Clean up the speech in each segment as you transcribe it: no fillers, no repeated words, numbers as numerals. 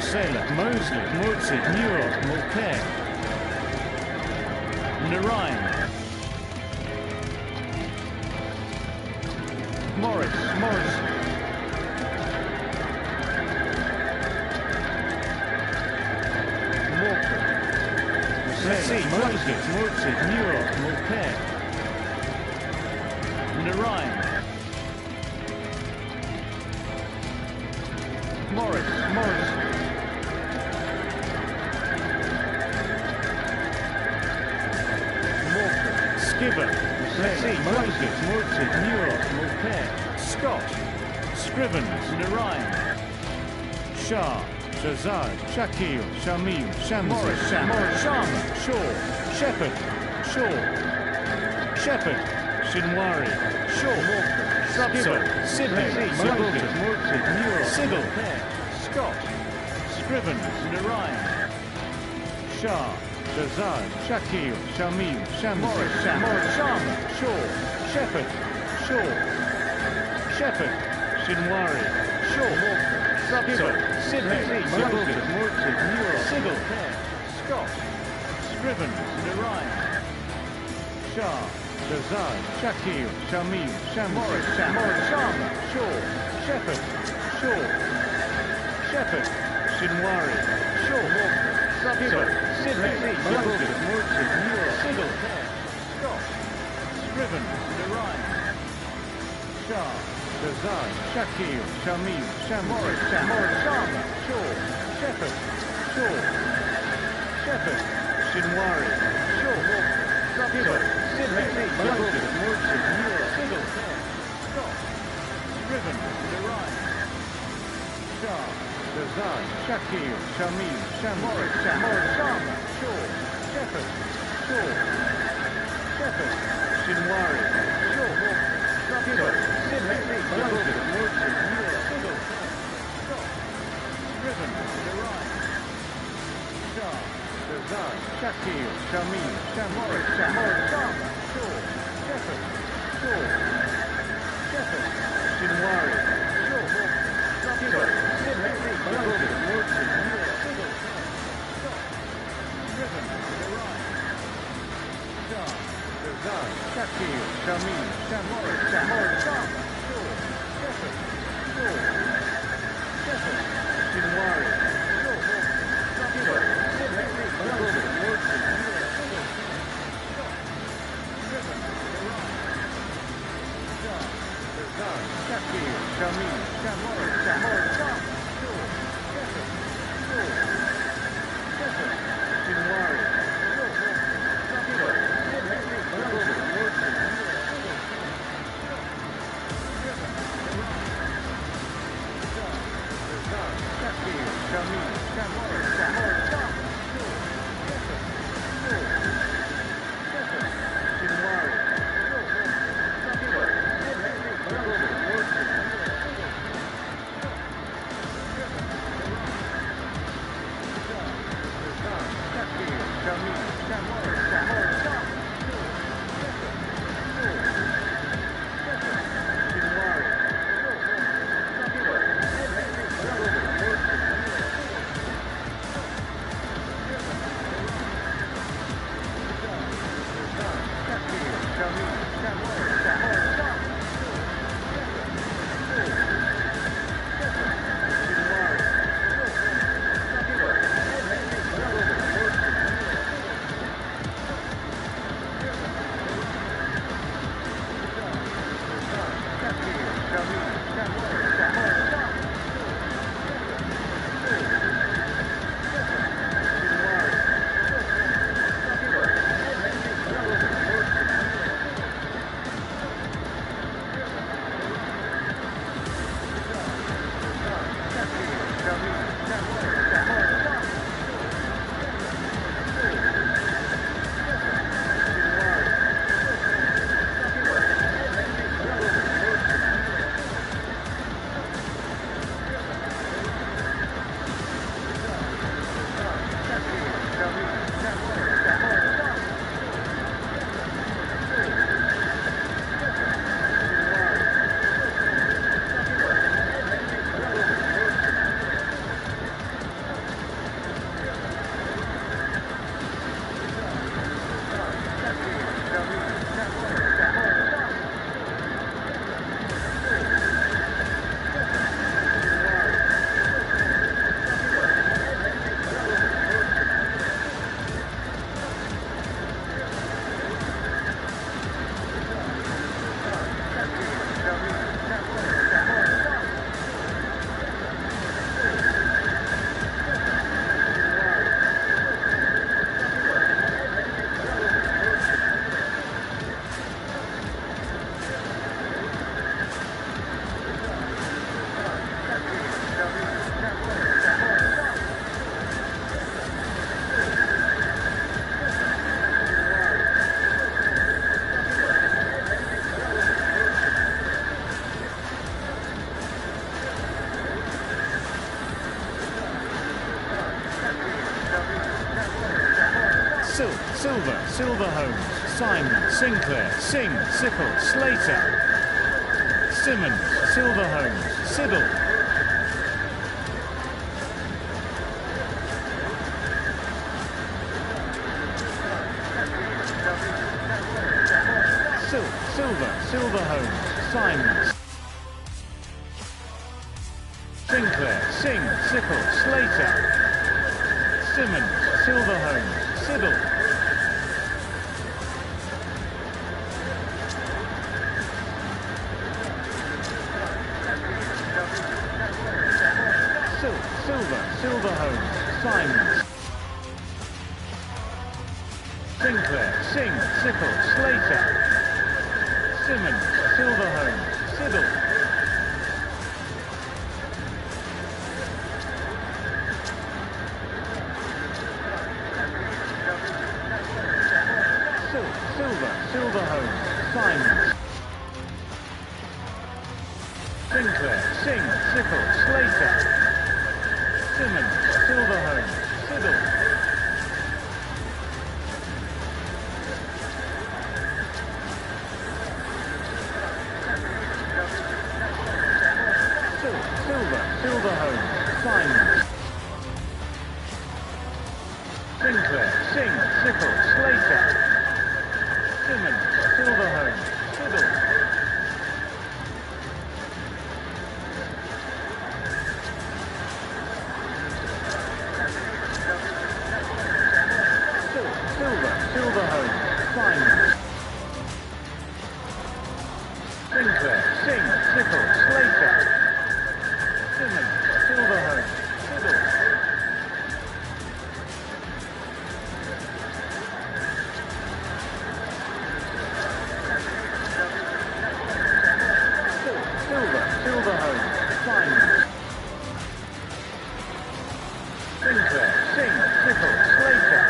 Sela, Mosley, Mursid, Newell, Mulcair, Narayan, Morris, Morton, Sela, Moses, Mursid, Newell, Mulcair, Narayan, Morris, Morton, Skibber, Moses, Mursid, Newell, Mulcair, Scott, Scrivens, Narayan, Shah, Shazad, Shakil, Shamim, Shamsi, Morris, Sharma, Shaw, Shepherd, Shinwari, Shaw, Skibber, Sidney, Moses, Mursid, Newell, Sigel, Scott, Scrivens, Narayan, Shah, Shazad, Shakil, Shamim, Shamsi, Morris, Sharma, Shaw, Shepherd, Shinwari, Shaw, Skibber, Sidney, Moses, Mursid, Newell, Sigel, Scott, Scrivens, Narayan, Shah, Shazad, Shakil, Shamim, Shamsi, Morris, Sharma, Shaw, Shepherd, Shinwari, Shaw, Skibber, Sidney, Moses, Mursid, Newell, Sigel, Scott, Scrivens, Narayan, Shah, Shazad, Shakil, Shamim, Shamsi, Morris, Sharma, Shaw, Shepherd, Shinwari, Shaw, Skibber, Sidney, Moses, Mursid, Newell, Sigel, Scott, Scrivens, Narayan, Shah, Shazad, Shakil, Shamim, Shamsi, Morris, Sharma, Shaw, Shepherd, Shinwari, Shaw, Skibber, Sidney, Moses, Mursid, Newell, Sigel, Scott, Scrivens, Narayan, Shah, Shazad, Shakil, Shamim, Shamsi, Morris, Sharma, Shaw, Shepherd, Shinwari, Shaw, Skibber, Sidney, Moses, Mursid, Newell, Sigel, Scott, Scrivens, Narayan, Shah, Shazad, Shakil, Shamim, Shamsi, Morris, Sharma, Shaw, Shepherd, Shinwari, Shaw, Skibber, Sidney, Moses, Mursid, Newell, Sigel, Scott, Scrivens, Narayan, Shah, Shazad, Shakil, Shamim, Shamsi, Morris, Sharma, Shaw, Shepherd, Shinwari, Shaw, Skibber, Sidney, Moses, Mursid, Newell, Sigel, Scott, Scrivens, Narayan, Shah, Shazad, Shakil, Shamim, Shamsi, Morris, Sharma, Shaw, Shepherd, Shinwari, Shaw, Skibber, Sidney, Moses, Mursid, Newell, Sigel, Scott, Scrivens, Narayan, Shah, Shazad, Shakil, Shamim, Shamsi, Morris, Sharma, Shaw, Shepherd, Shinwari, Shaw, Skibber, Sidney, Moses, Mursid, Newell, Sigel, Silver, Silverholmes, Simon, Sinclair, Singh, Sickle, Slater, Simmons, Silverholmes, Siddle, Silver, Silverholmes, Simon, Sinclair, Singh, Sickle, Slater, Simmons, Silverholmes, Siddle, Silver, Silverholmes, Simon, Sinclair, Singh, Sickle, Slater, Simmons, Silverholmes, Siddle, Silver, Silverholmes, Simon, Sinclair, Singh, Sickle, Slater, Simmons, Silverholmes, Siddle, Silver, Silverholmes, Simon, Sinclair, Singh, Sickle, Slater, Simmons, Silverholmes, Siddle, Silver, Silverholmes, Simon, Sinclair, Singh, Sickle, Slater, Simmons, Silverholmes, Siddle, Silver, Silverholmes, Simon, Sinclair, Singh, Sickle, Slater,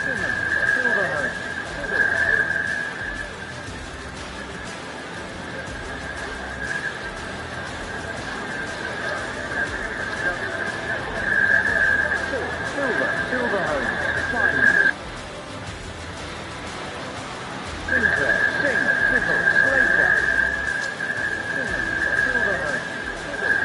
Simmons, Silverholmes, Siddle, Silver, Silverholmes, Simon, Sinclair, Singh, Sickle, Slater, Simmons, Silverholmes, Siddle,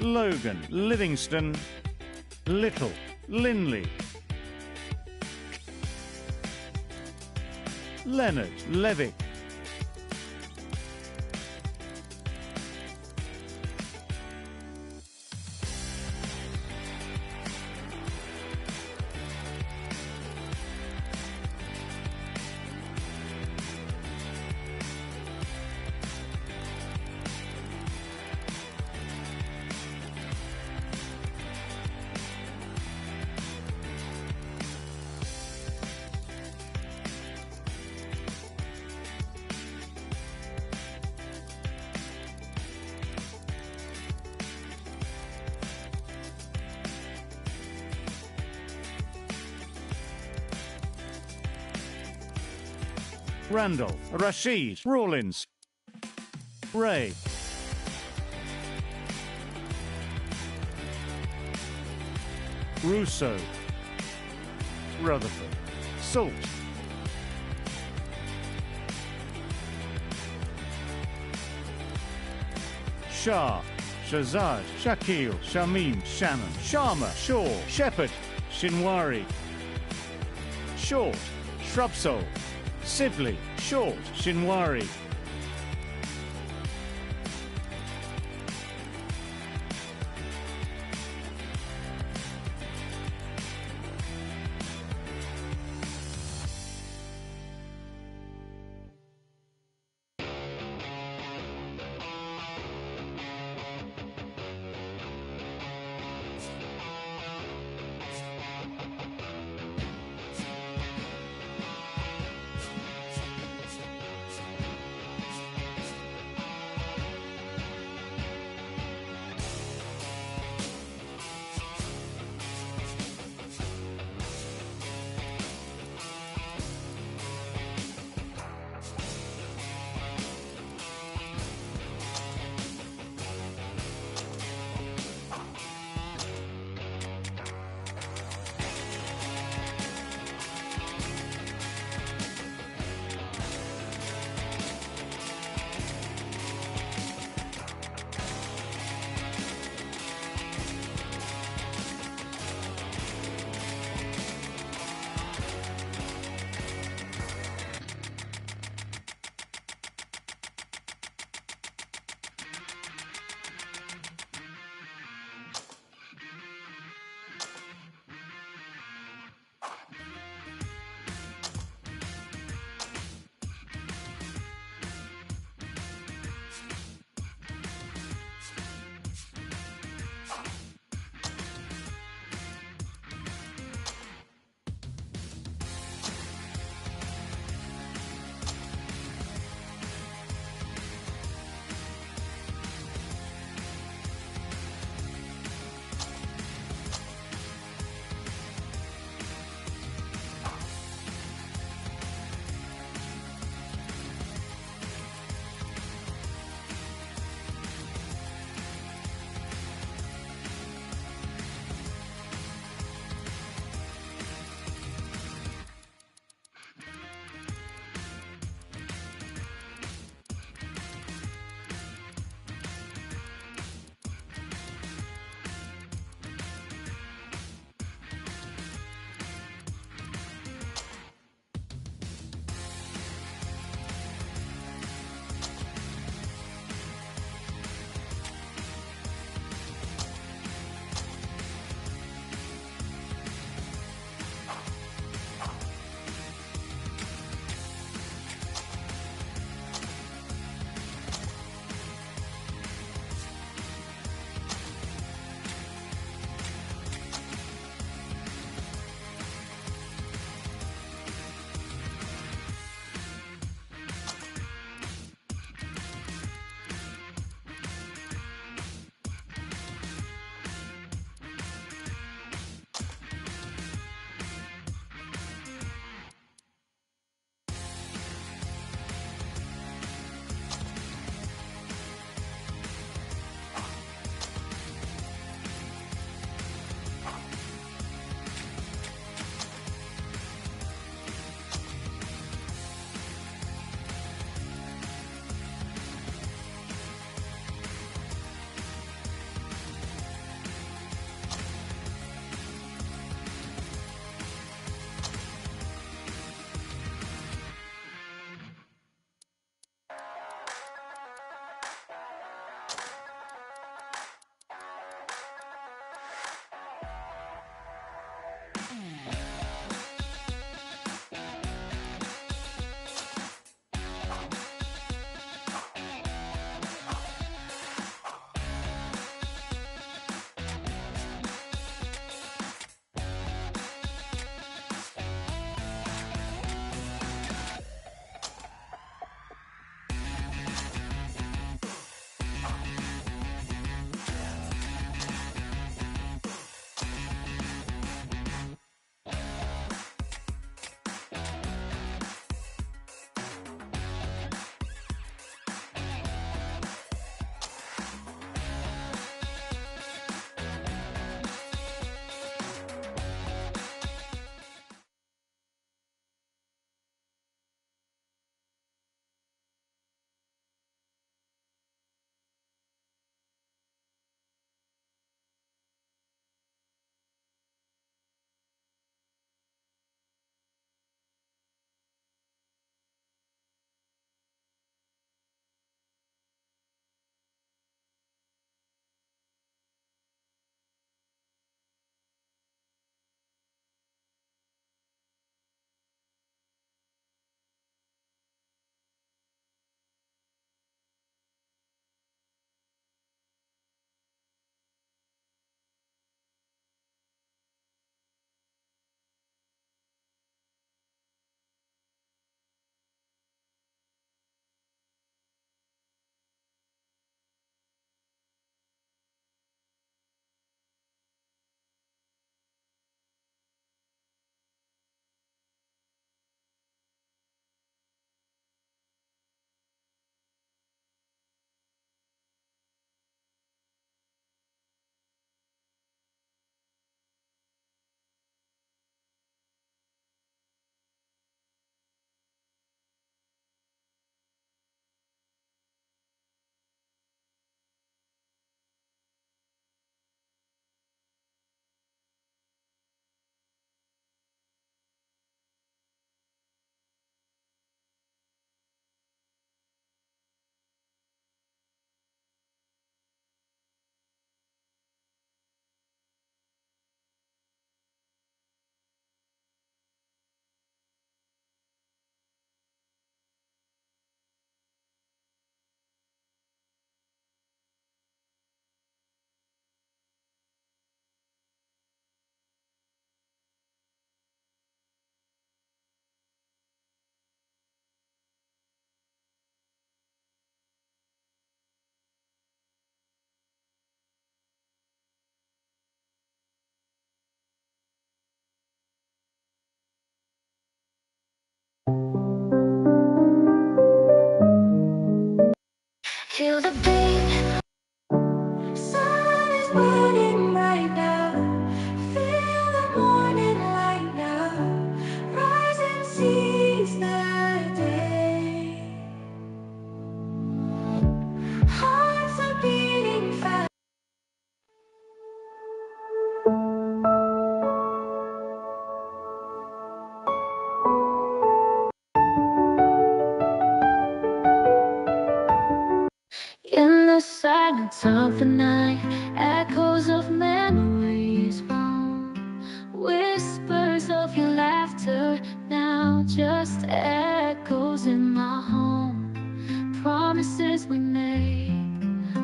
Logan, Livingston, Little, Linley, Leonard, Levick, Randall, Rashid, Rawlins, Ray, Russo, Rutherford, Salt, Shah, Shazad, Shakil, Shamim, Shannon, Sharma, Shaw, Shepherd, Shinwari, Short, Shrubsole, Sibley, Short, Shinwari, Feel the beat. Sun is burning right now. Feel the morning light now. Rise and seize the day. Hearts are beating fast. In the silence of the night, echoes of memories moan. Whispers of your laughter now just echoes in my home. Promises we made,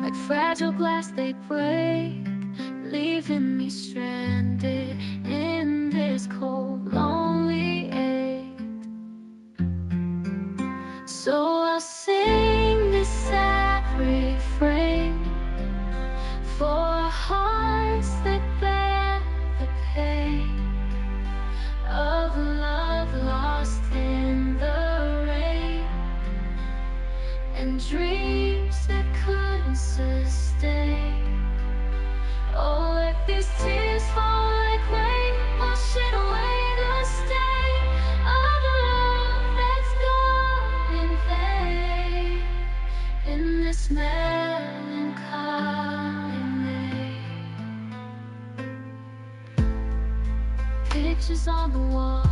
like fragile glass they break, leaving me stranded in this cold, lonely ache. So I'll sing this sad refrain for hearts that bear the pain of love lost in the rain, and dreams that couldn't sustain. Oh, let these tears fall like rain, washing away the stain of love that's gone in vain, in this melancholy May. Pictures on the wall,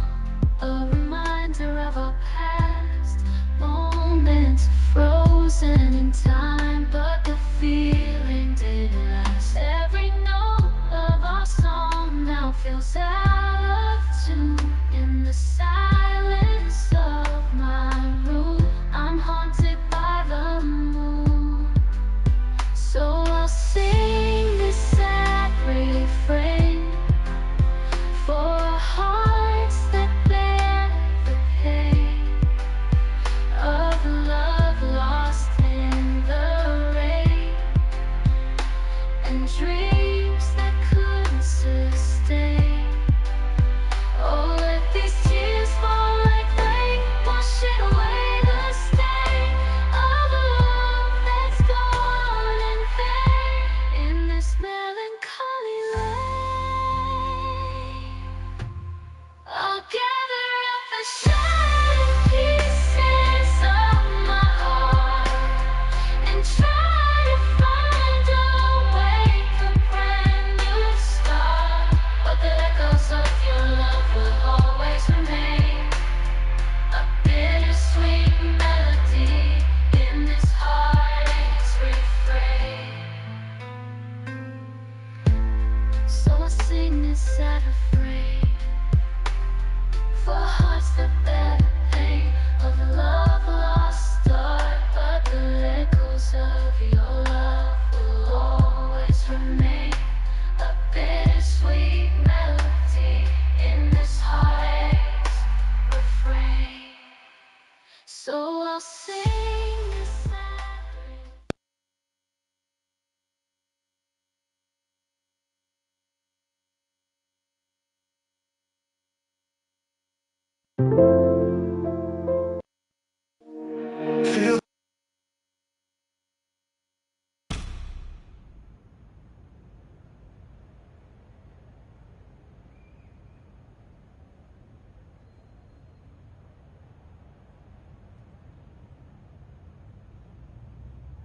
a reminder of our past. Moments frozen in time, but the feeling didn't last. Every note of our song now feels out of tune. In the silence of my room, I'm haunted by the moon. So I'll sing this sad refrain for hearts that bear the pain of love lost in the rain, and dreams that couldn't sustain. Oh, let these tears fall like rain, washing away the stain of love that's gone in vain, in this melancholy lane. I'll gather up the shattered pieces of my heart and try to find a way for a brand new start. But the echoes of your love will always remain, a bittersweet melody in this heartache's refrain. So I'll sing this sad refrain for hearts that bear the pain of love lost start, but the echoes of your love will always remain, a bittersweet melody in this heartache's refrain. So I'll sing this sad refrain.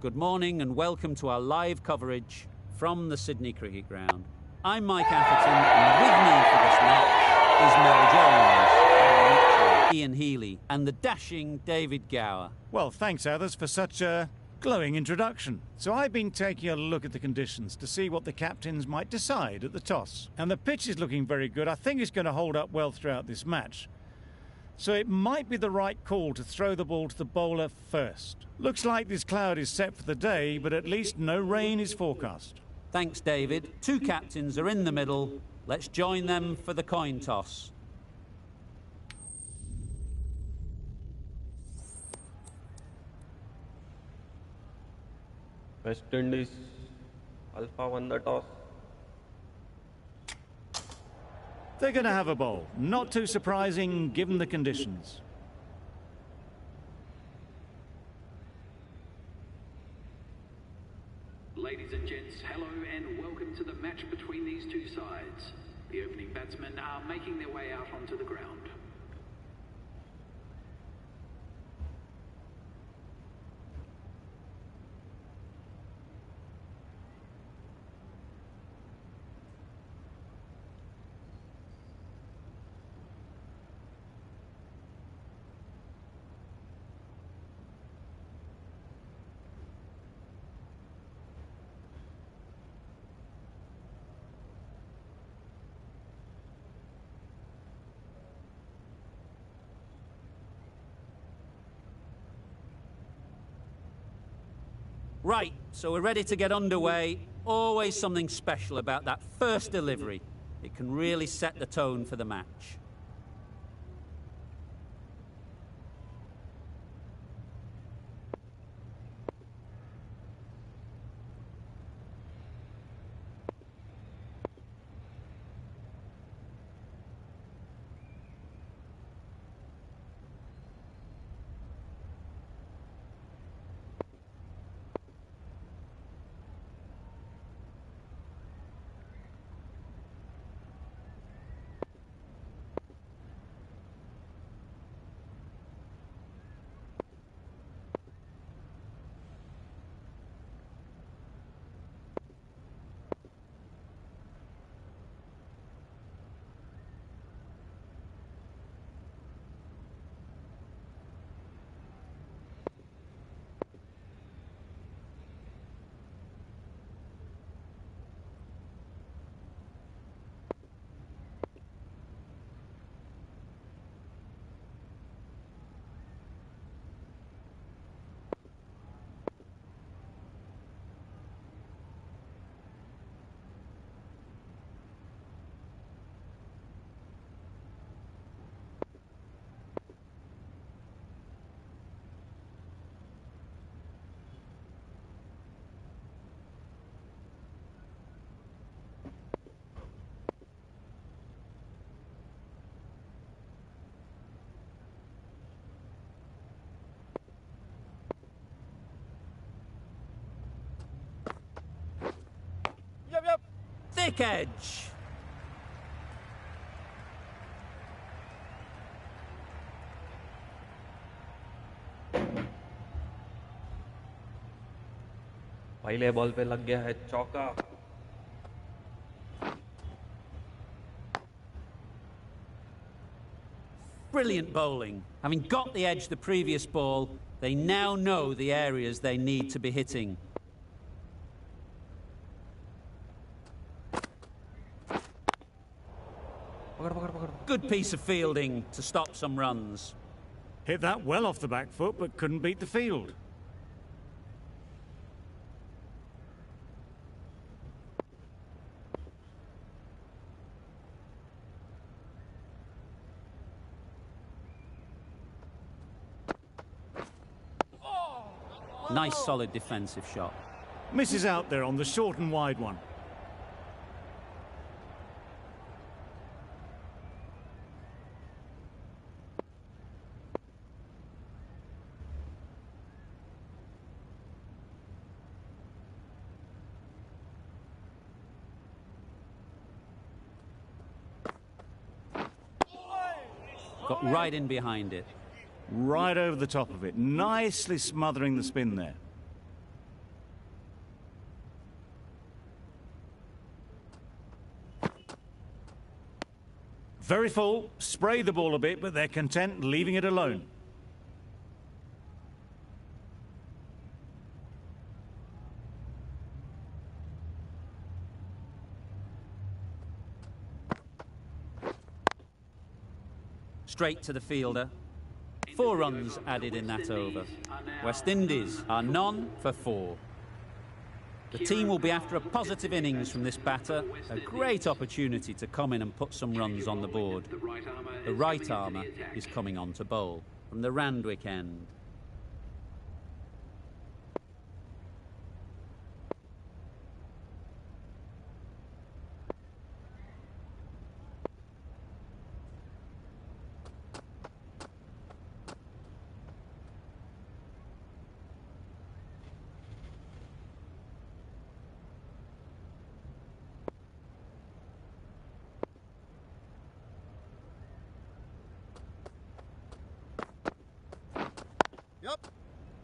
Good morning and welcome to our live coverage from the Sydney Cricket Ground. I'm Mike Atherton, and with me for this match is Mel Jones, Barry Mitchell, Ian Healy and the dashing David Gower. Well, thanks, Others, for such a glowing introduction. So I've been taking a look at the conditions to see what the captains might decide at the toss. And the pitch is looking very good. I think it's going to hold up well throughout this match. So it might be the right call to throw the ball to the bowler first. Looks like this cloud is set for the day, but at least no rain is forecast. Thanks, David. Two captains are in the middle. Let's join them for the coin toss. West Indies, Alpha won the toss. They're going to have a bowl. Not too surprising given the conditions. Ladies and gents, hello and welcome to the match between these two sides. The opening batsmen are making their way out onto the ground. Right, so we're ready to get underway. Always something special about that first delivery. It can really set the tone for the match. Thick edge. पहले ball पे लग गया है चौका। Brilliant bowling. Having got the edge the previous ball, they now know the areas they need to be hitting. Good piece of fielding to stop some runs. Hit that well off the back foot, but couldn't beat the field. Nice solid defensive shot. Misses out there on the short and wide one. Got right in behind it. Right over the top of it, nicely smothering the spin there. Very full, spray the ball a bit, but they're content leaving it alone. Straight to the fielder. 4 runs added in that over. West Indies are none for 4. The team will be after a positive innings from this batter. A great opportunity to come in and put some runs on the board. The right armour is coming on to bowl from the Randwick end.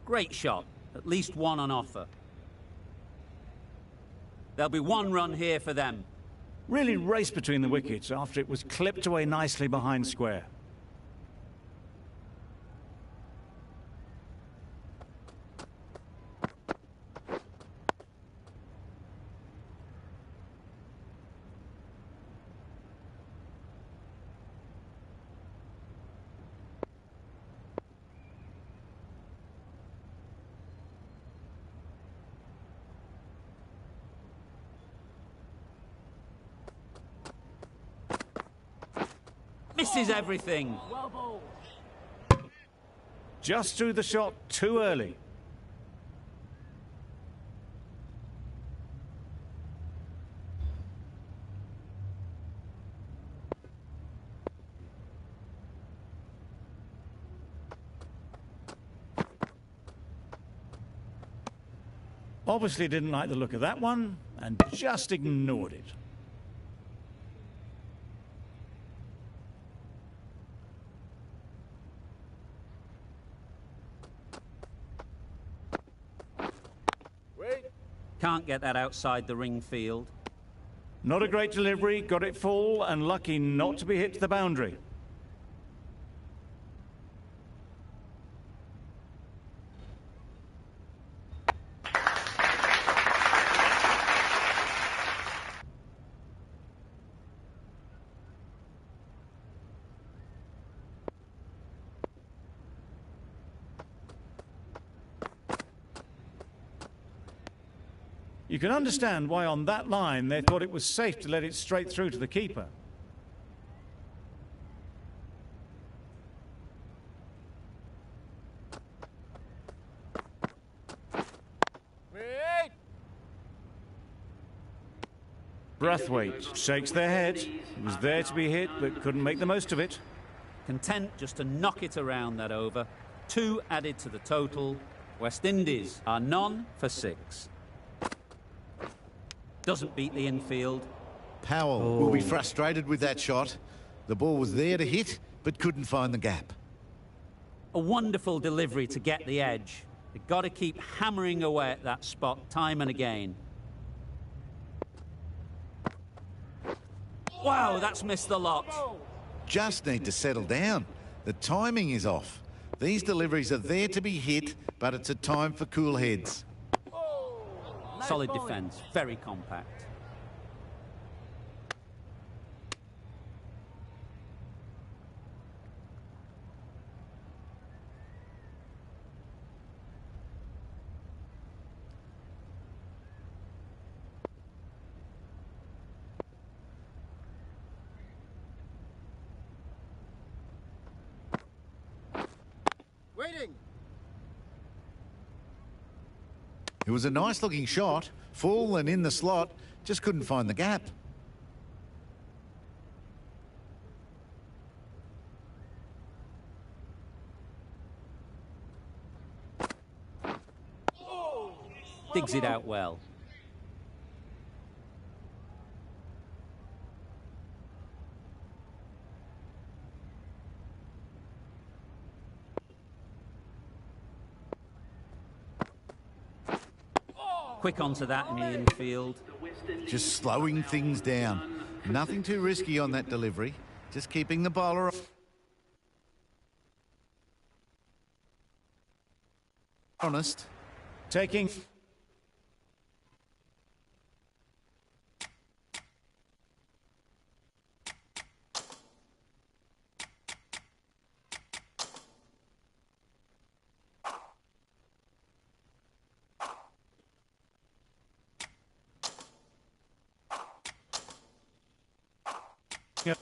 Great shot. At least one on offer. There'll be one run here for them. Really raced between the wickets after it was clipped away nicely behind square. Misses everything. Just threw the shot too early. Obviously didn't like the look of that one and just ignored it. Can't get that outside the ring field. Not a great delivery, got it full and lucky not to be hit to the boundary. You can understand why on that line they thought it was safe to let it straight through to the keeper. Brathwaite shakes their head. It was there to be hit, but couldn't make the most of it. Content just to knock it around that over. 2 added to the total. West Indies are none for 6. Doesn't beat the infield. Powell will be frustrated with that shot. The ball was there to hit, but couldn't find the gap. A wonderful delivery to get the edge. They've got to keep hammering away at that spot time and again. Wow, that's missed the lot. Just need to settle down. The timing is off. These deliveries are there to be hit, but it's a time for cool heads. Solid defence, very compact. It was a nice looking shot, full and in the slot, just couldn't find the gap. Digs it out well. Quick onto that in the infield. Just slowing things down. Nothing too risky on that delivery. Just keeping the bowler honest. Taking... Yep.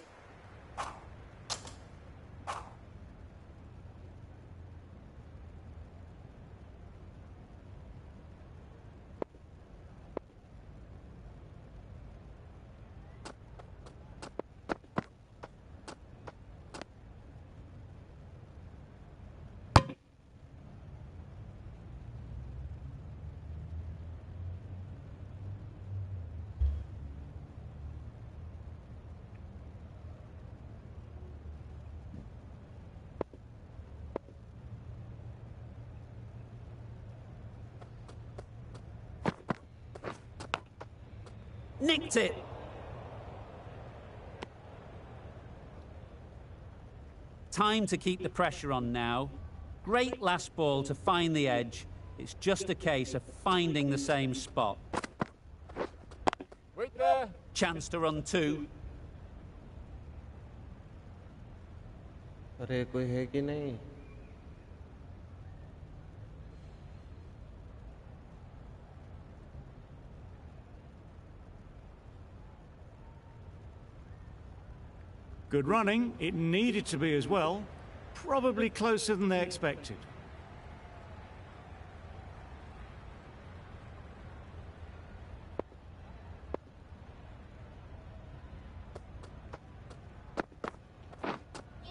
Nicked it. Time to keep the pressure on now. Great last ball to find the edge. It's just a case of finding the same spot. Wait there. Chance to run two. अरे कोई है कि नहीं? Good running. It needed to be as well. Probably closer than they expected.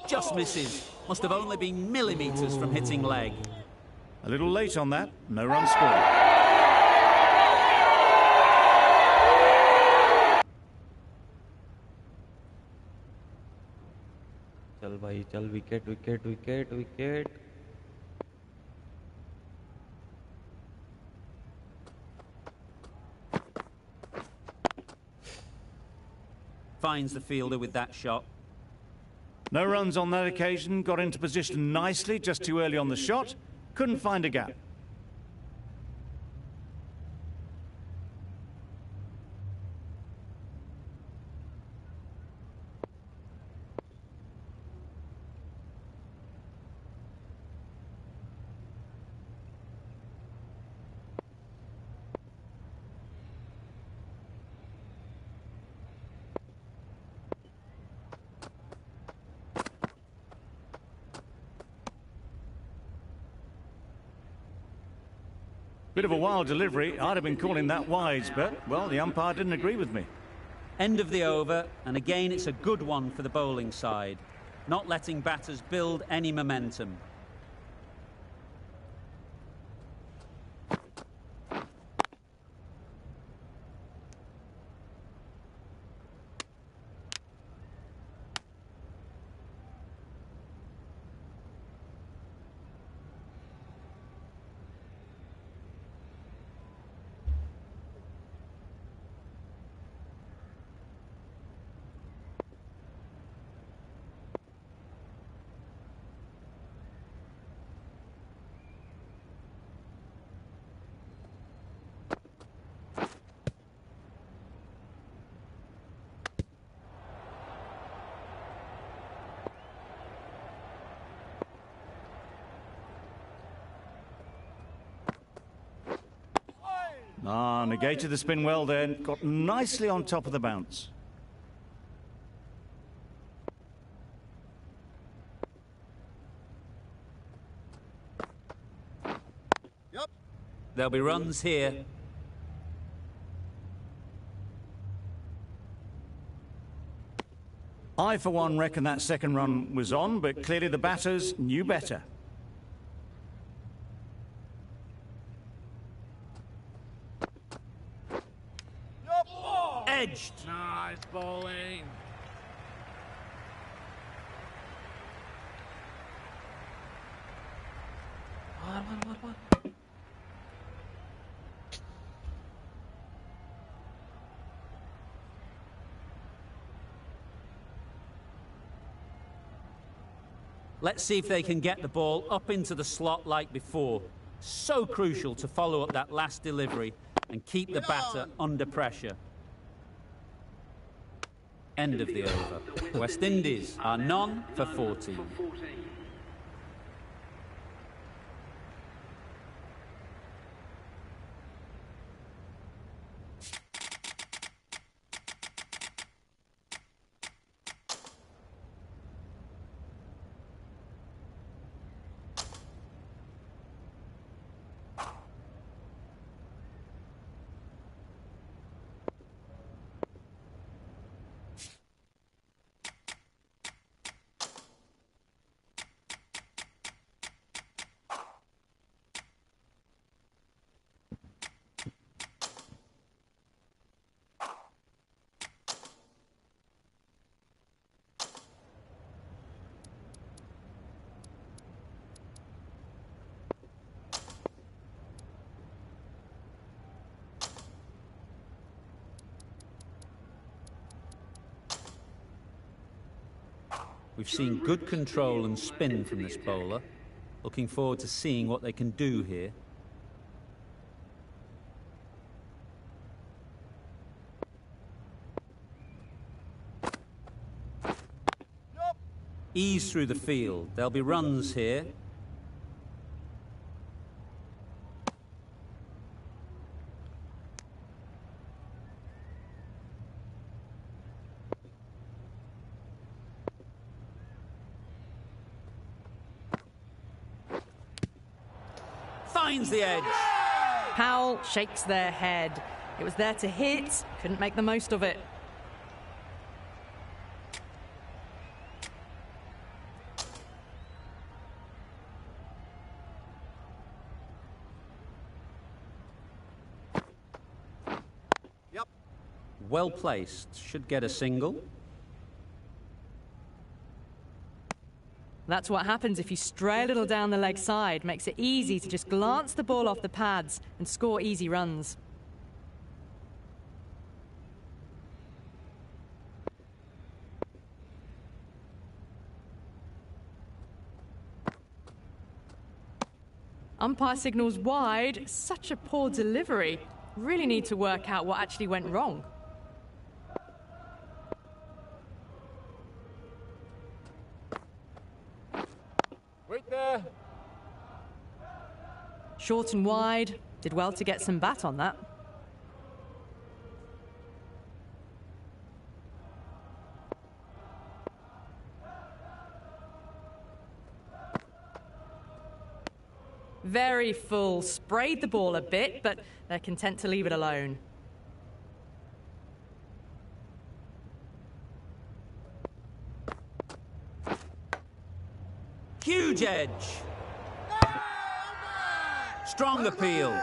Just misses. Must have only been millimetres from hitting leg. A little late on that. No run scored. चल भाई चल, wicket wicket wicket wicket. Finds the fielder with that shot. No runs on that occasion. Got into position nicely just too early on the shot. Couldn't find a gap. Bit of a wild delivery. I'd have been calling that wise, but, well, the umpire didn't agree with me. End of the over, and again it's a good one for the bowling side. Not letting batters build any momentum. Negated the spin well then. Got nicely on top of the bounce. Yep. There'll be runs here. I, for one, reckon that second run was on, but clearly the batters knew better. Edged. Nice bowling. Let's see if they can get the ball up into the slot like before. So crucial to follow up that last delivery and keep the batter under pressure. End of the over. West Indies are none for 14. We've seen good control and spin from this bowler. Looking forward to seeing what they can do here. Ease through the field. There'll be runs here. Finds the edge. Powell shakes their head. It was there to hit, couldn't make the most of it. Well placed. Should get a single. That's what happens if you stray a little down the leg side. Makes it easy to just glance the ball off the pads and score easy runs. Umpire signals wide. Such a poor delivery. Really need to work out what actually went wrong. Wait there. Short and wide. Did well to get some bat on that. Very full. Sprayed the ball a bit, but they're content to leave it alone. Huge edge. Strong appeal.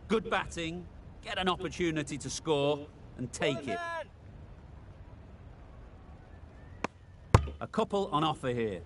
Good batting, get an opportunity to score and take it. A couple on offer here.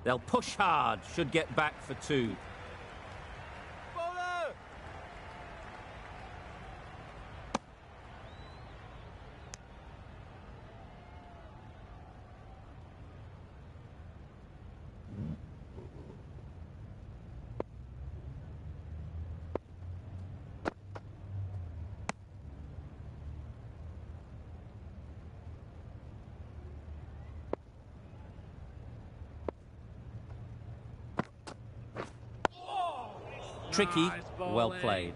They'll push hard, should get back for two. Tricky, well played.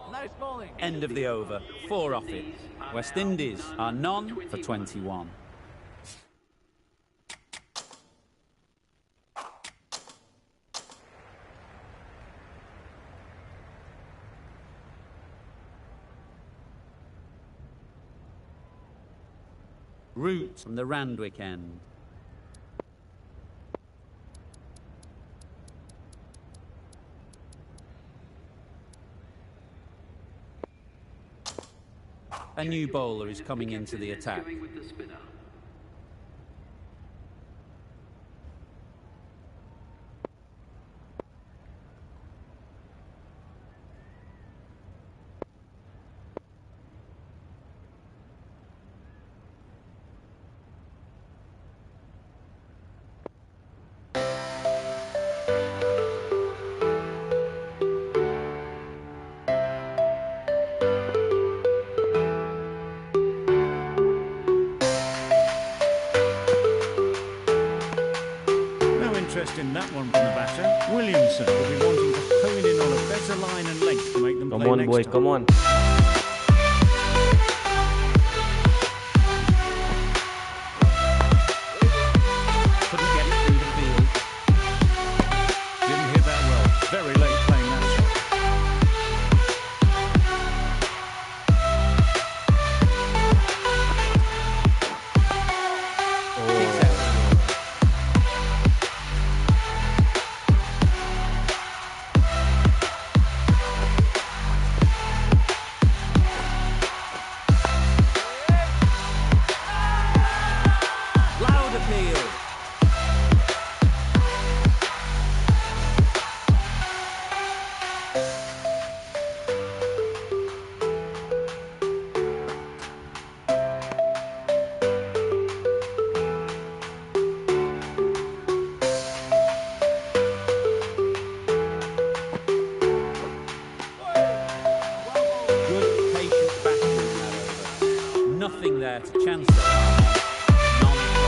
Nice bowling. End of the over, 4 off it. West Indies are none for 21. Root from the Randwick end. A new bowler is coming into the attack. And that one from the batter, Williamson, will be wanting to hone in on a better line and length to make them Come play on, next boy, time. come on. Couldn't get it through the field. Didn't hit that well. Very late playing that shot. Kicks out. Loud appeal. Good, patient batting in that over. Nothing there to chance it. Non-stop.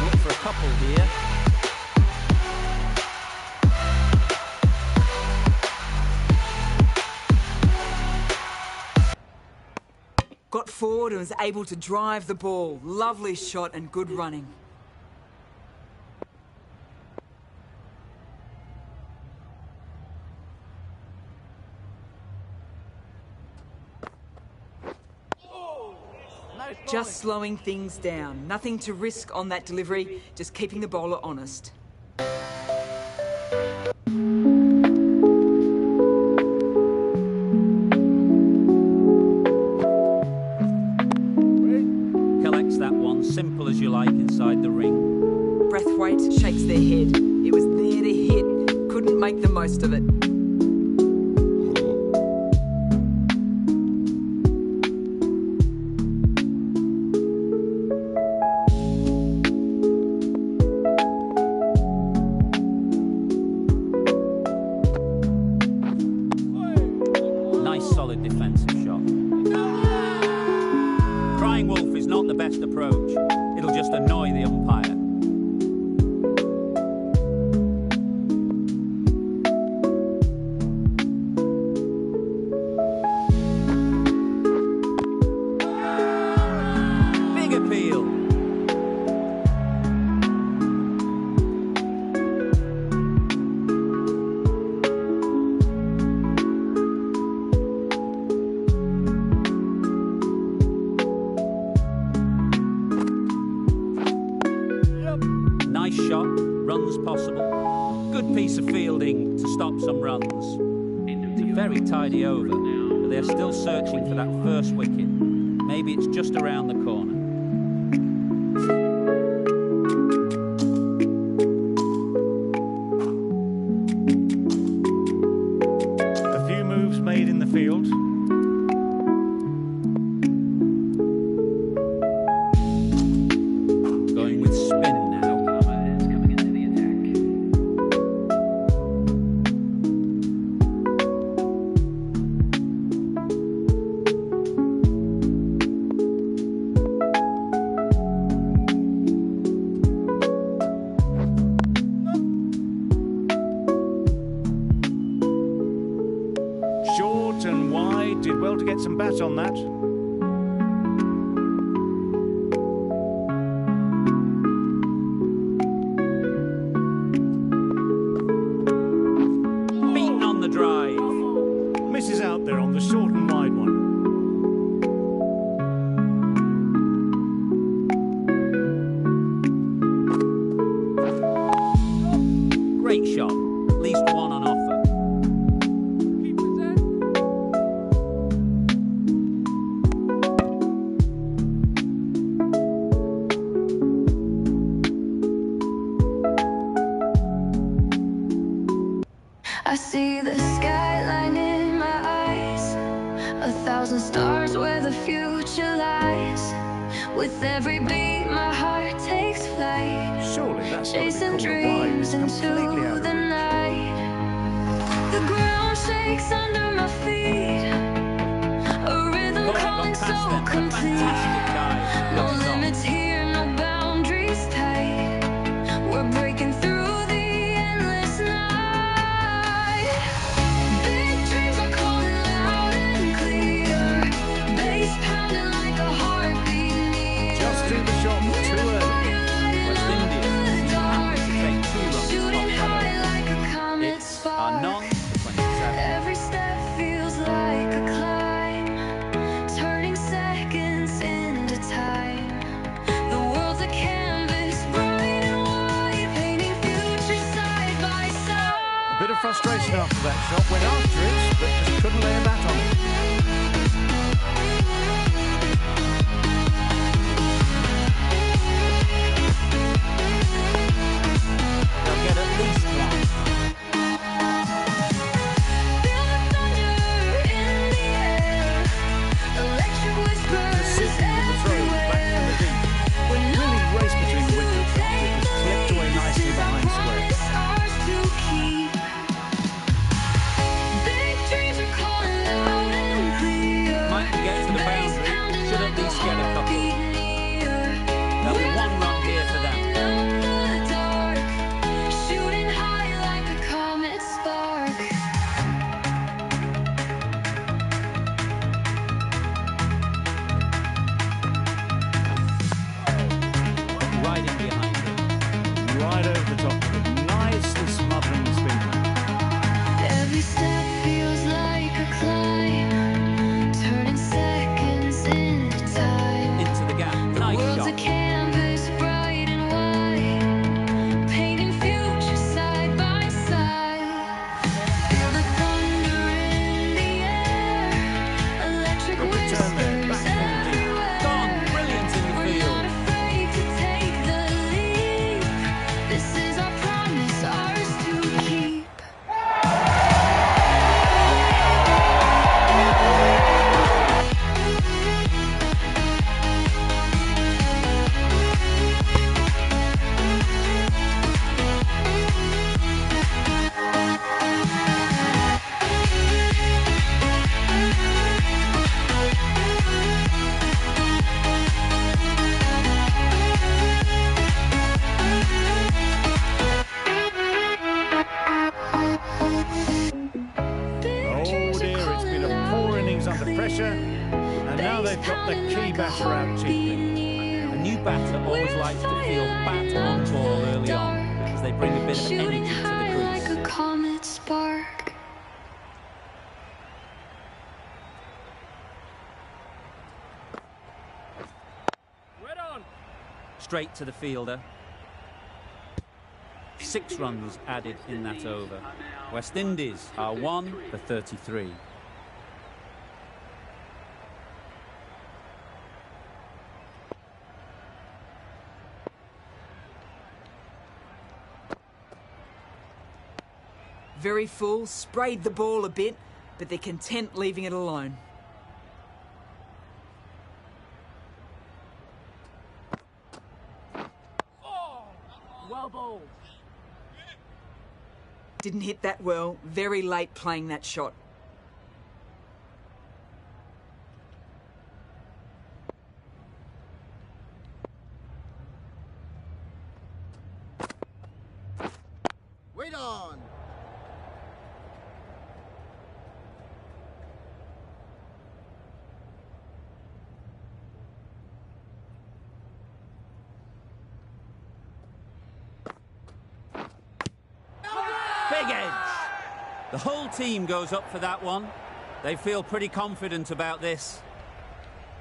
Look for a couple here. Got forward and was able to drive the ball. Lovely shot and good running. Nice bowling. Just slowing things down. Nothing to risk on that delivery. Just keeping the bowler honest. Collects that one, simple as you like, inside the ring. Breathwaite shakes their head. It was there to hit. Couldn't make the most of it. Nice solid defensive shot. Crying wolf is not the best approach. It'll just annoy the umpire. Big appeal. Nice shot, runs possible. Good piece of fielding to stop some runs. It's a very tidy over, but they're still searching for that first wicket. Maybe it's just around the corner. A few moves made in the field. Going with spin now. Is coming into the attack. Short and wide. Did well to get some bat on that. Beaten on the drive. Misses out there on the short and wide one. Great shot. At least one on offer. Keeper's there. I see the skyline in my eyes, 1,000 stars where the future lies. With every beat, my heart takes flight. Surely that's got to be Chasing called a wide. It's dreams into completely out of the reach. night. The ground shakes under my feet. A rhythm Thought it calling got past so them. A complete. fantastic dive. No Lots of limits here, no boundaries tight. We're breaking through the endless night. Big dreams are calling loud and clear. Bass pounding like a heartbeat near. Just threw the shot too early. West Indians happy to take 2 runs Shooting off high that like a over. comet It's spark. a none for 27. Every step feels like a climb, turning seconds into time. The world's a canvas, bright and white, painting futures side by side. A bit of frustration after that shot. Went after it, but just couldn't lay a bat on it. They'll get at least one. Feel the thunder in the air, electric whispers Sydney with the throw back from the deep. Really raced between the wicket shots. It was clipped away nicely behind square. ours to keep. Big dreams are calling loud and clear. Mightn't get to the boundary. Should at least get a couple. There'll be 1 run here for them. Shooting high like a comet spark. Riding behind them. Right over the top of it. Nicely smothering the spin. Every step feels like a climb, turning seconds into time. Into the gap. Nice World's a shot. canvas, bright and white, painting futures side by side. Feel the thunder in the air, electric Good return there, whispers back from the deep. everywhere. Gone. Brilliant in the We're field. not afraid to take the leap. This is our promise, ours to keep. Oh dear, it's been a poor innings under pressure. And now they've got the key batter out cheaply. A new batter always likes to feel bat on ball early on because they bring a bit of Shooting energy to the high like crease. a comet spark. Straight to the fielder. 6 runs added in that over. West Indies are 1 for 33. Very full, sprayed the ball a bit, but they're content leaving it alone. Well bowled. Didn't hit that well, very late playing that shot. Wait on. Big edge. The whole team goes up for that one. They feel pretty confident about this.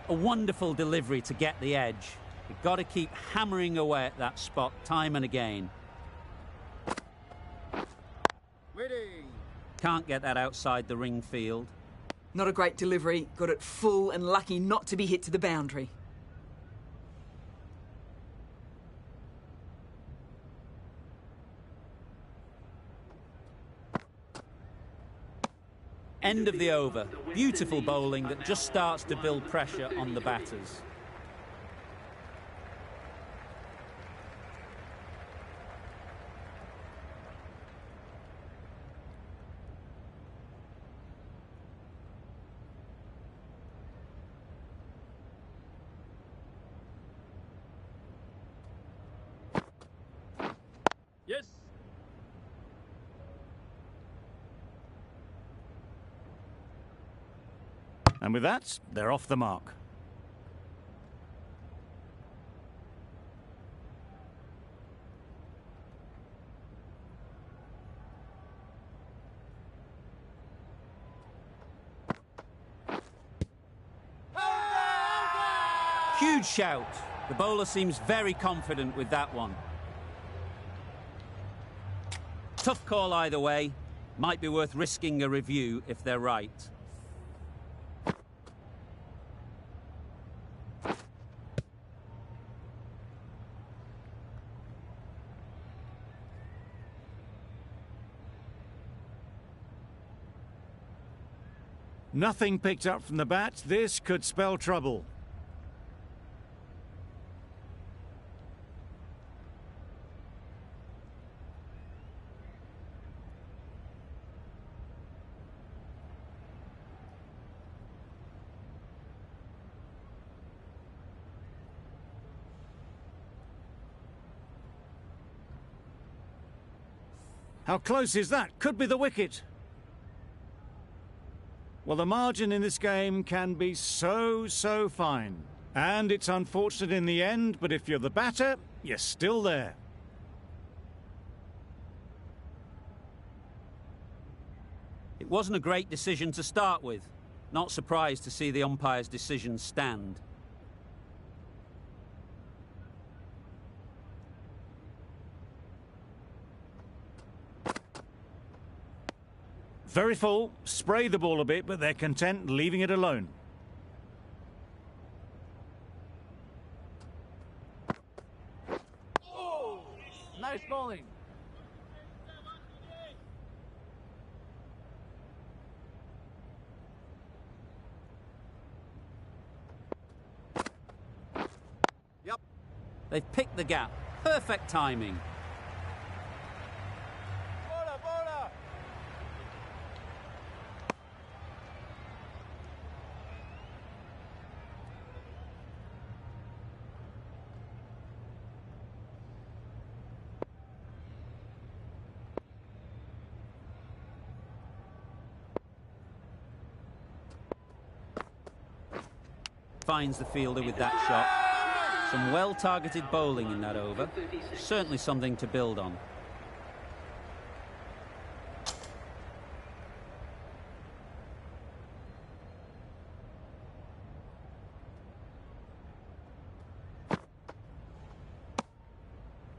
A wonderful delivery to get the edge. You've got to keep hammering away at that spot time and again. Waiting. Can't get that outside the ring field. Not a great delivery, got it full and lucky not to be hit to the boundary. End of the over. Beautiful bowling that just starts to build pressure on the batters. And with that, they're off the mark. Huge shout. The bowler seems very confident with that one. Tough call either way. Might be worth risking a review if they're right. Nothing picked up from the bat. This could spell trouble. How close is that? Could be the wicket. Well, the margin in this game can be so fine. And it's unfortunate in the end, but if you're the batter, you're still there. It wasn't a great decision to start with. Not surprised to see the umpire's decision stand. Very full, spray the ball a bit, but they're content leaving it alone. Oh, nice bowling. Yep. They've picked the gap. Perfect timing. Finds the fielder with that shot. Some well-targeted bowling in that over. Certainly something to build on.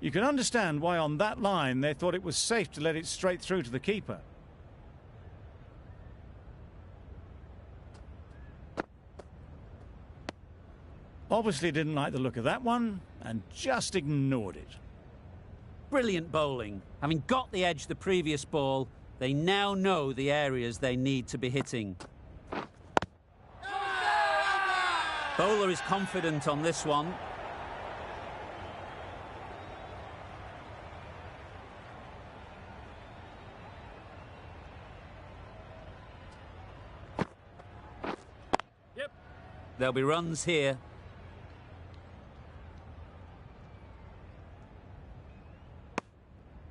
You can understand why on that line they thought it was safe to let it straight through to the keeper. Obviously didn't like the look of that one and just ignored it. Brilliant bowling. Having got the edge the previous ball, they now know the areas they need to be hitting. Bowler is confident on this one. Yep. There'll be runs here.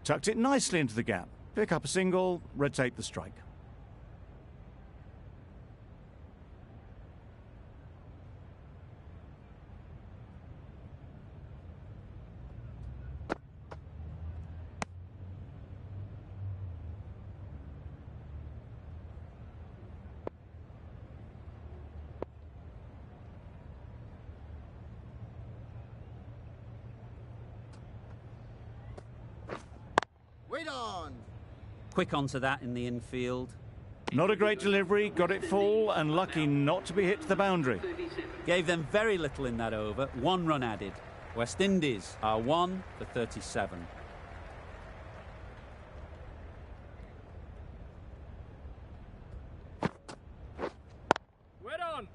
Tucked it nicely into the gap. Pick up a single, rotate the strike. Wait on. Quick onto that in the infield. Not a great delivery, got it full and lucky not to be hit to the boundary. Gave them very little in that over. 1 run added. West Indies are 1 for 37. Wait on.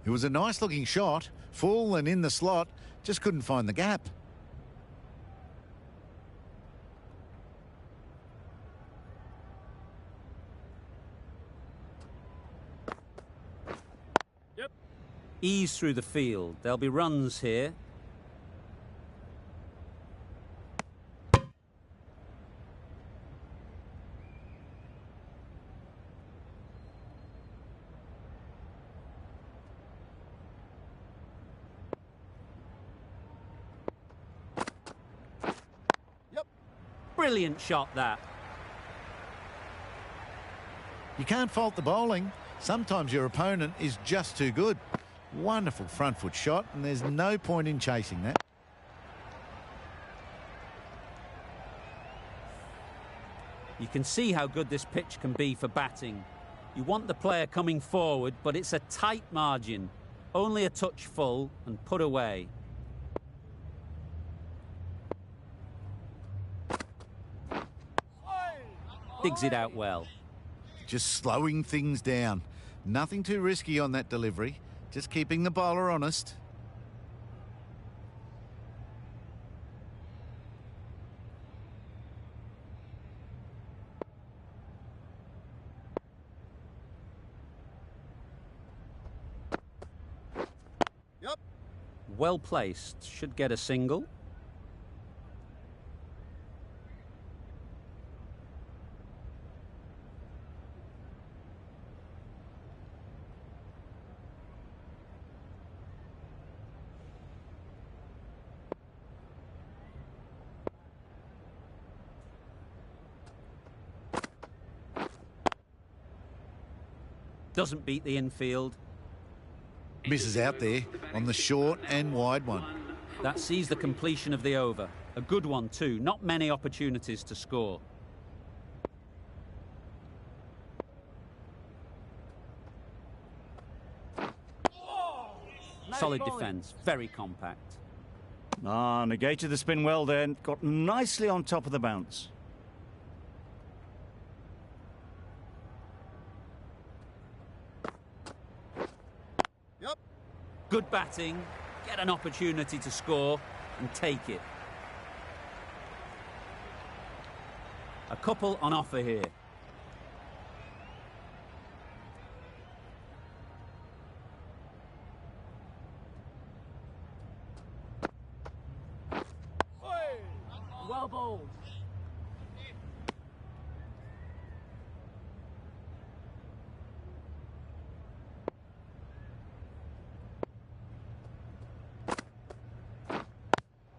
It was a nice looking shot, full and in the slot, just couldn't find the gap. Yep. Ease through the field. There'll be runs here. Brilliant shot, that. You can't fault the bowling. Sometimes your opponent is just too good. Wonderful front foot shot, and there's no point in chasing that. You can see how good this pitch can be for batting. You want the player coming forward, but it's a tight margin. Only a touch full and put away. Digs it out well. Just slowing things down. Nothing too risky on that delivery. Just keeping the bowler honest. Yep. Well placed. Should get a single. Doesn't beat the infield. Misses out there on the short and wide one. That sees the completion of the over. A good one too. Not many opportunities to score. Solid defence. Very compact. Ah, negated the spin well then. Got nicely on top of the bounce. Yep. Good batting. Get an opportunity to score and take it. A couple on offer here. Well bowled.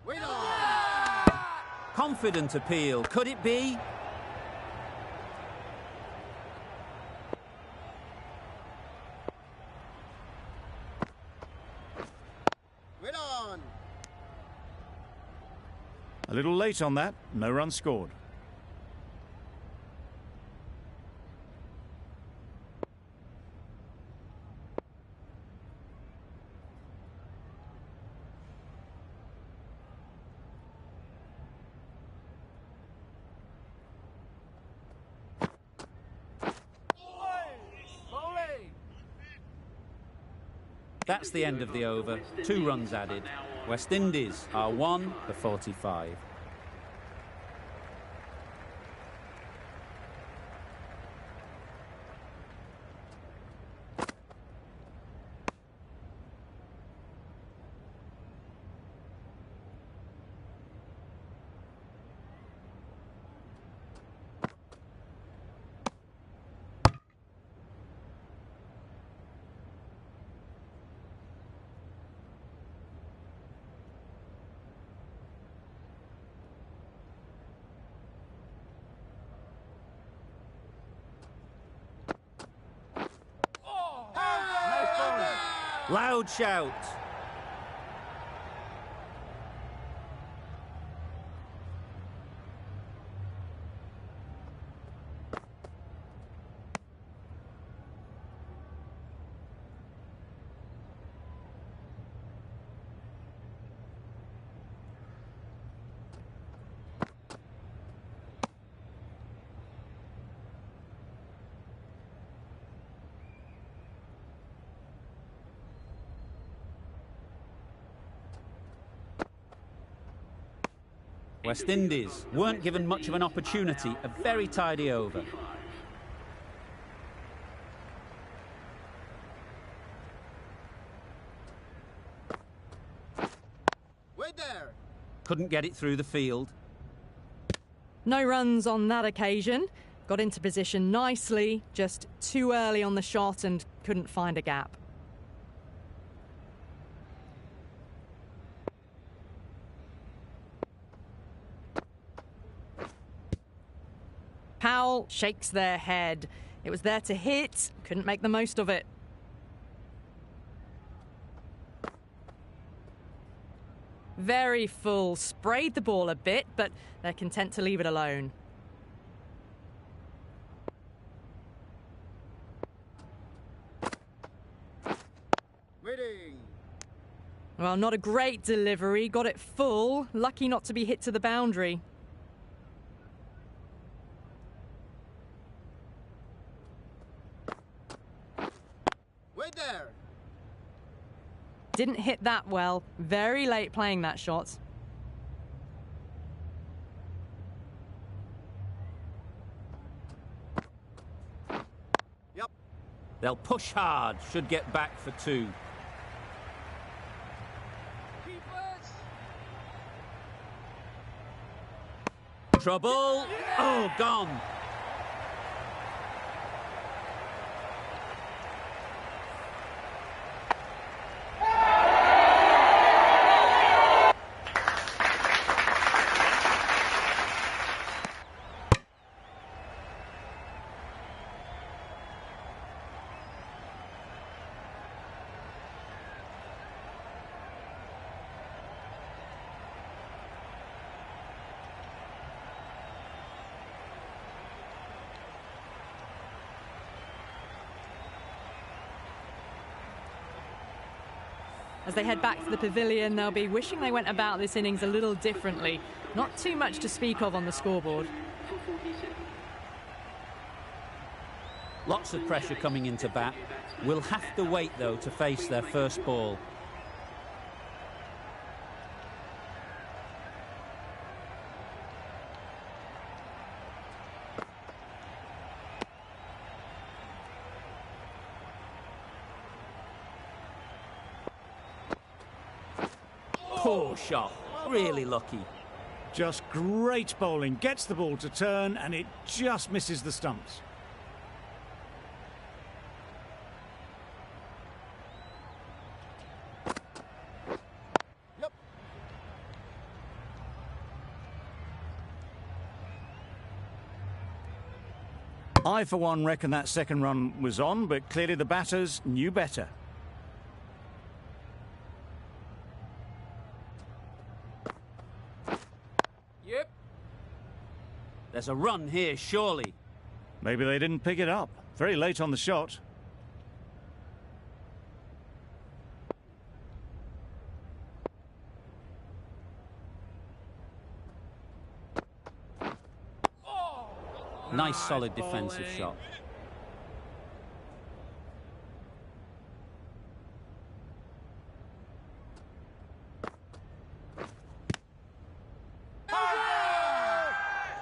Wait on. Confident appeal. Could it be? Wait on. A little late on that. No run scored. Bowling. That's the end of the over. 2 runs added. West Indies are 1 for 45. Loud shout. West Indies weren't given much of an opportunity. A very tidy over. Wait there. Couldn't get it through the field. No runs on that occasion. Got into position nicely, just too early on the shot and couldn't find a gap. foul, shakes their head. It was there to hit, couldn't make the most of it. Very full, sprayed the ball a bit, but they're content to leave it alone. Waiting. Well, not a great delivery, got it full, lucky not to be hit to the boundary. Wait there. Didn't hit that well, very late playing that shot. Yep. They'll push hard, should get back for 2. Trouble. Oh, gone. As they head back to the pavilion, they'll be wishing they went about this innings a little differently. Not too much to speak of on the scoreboard. Lots of pressure coming into bat. Will have to wait, though, to face their first ball. Poor shot. Really lucky. Just great bowling. Gets the ball to turn and it just misses the stumps. Yep. I, for one, reckon that second run was on, but clearly the batters knew better. Yep. There's a run here, surely. Maybe they didn't pick it up. Very late on the shot. Nice, solid defensive shot.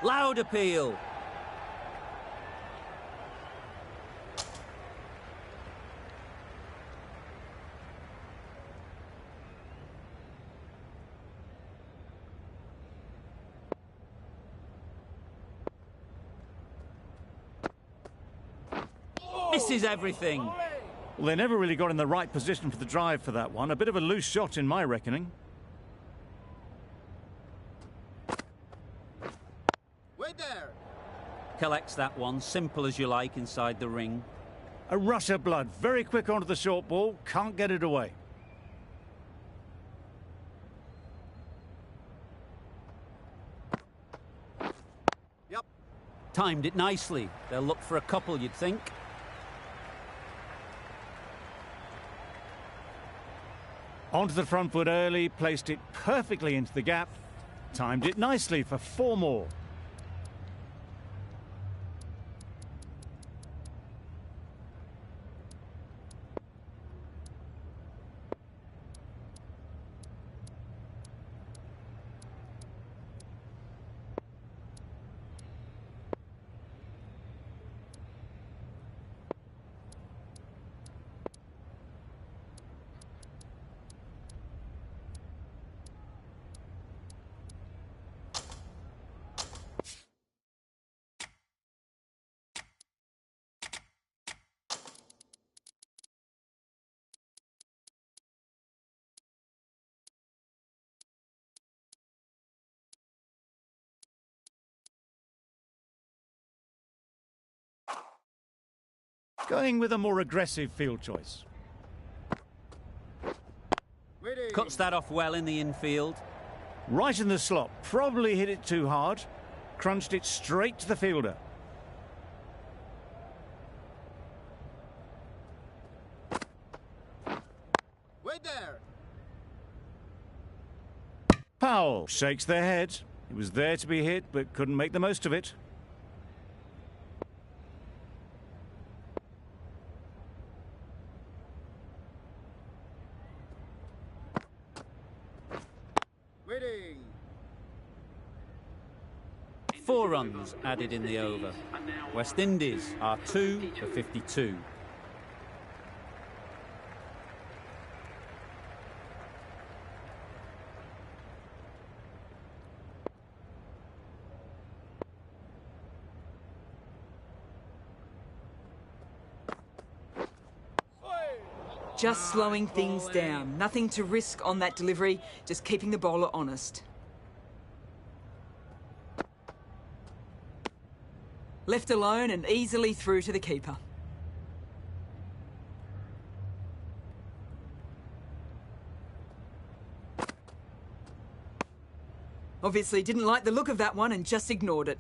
Loud appeal. Misses everything. Well, they never really got in the right position for the drive for that one. A bit of a loose shot in my reckoning. Wait there. Collects that one, simple as you like, inside the ring. A rush of blood. Very quick onto the short ball. Can't get it away. Yep. Timed it nicely. They'll look for a couple, you'd think. Onto the front foot early, placed it perfectly into the gap. Timed it nicely for 4 more. Going with a more aggressive field choice. Waiting. Cuts that off well in the infield. Right in the slot. Probably hit it too hard. Crunched it straight to the fielder. Wait there. Powell shakes their head. It was there to be hit, but couldn't make the most of it. Waiting. 4 runs added in the over. West Indies are 2 for 52. Just slowing things down. Nothing to risk on that delivery, just keeping the bowler honest. Left alone and easily through to the keeper. Obviously didn't like the look of that one and just ignored it.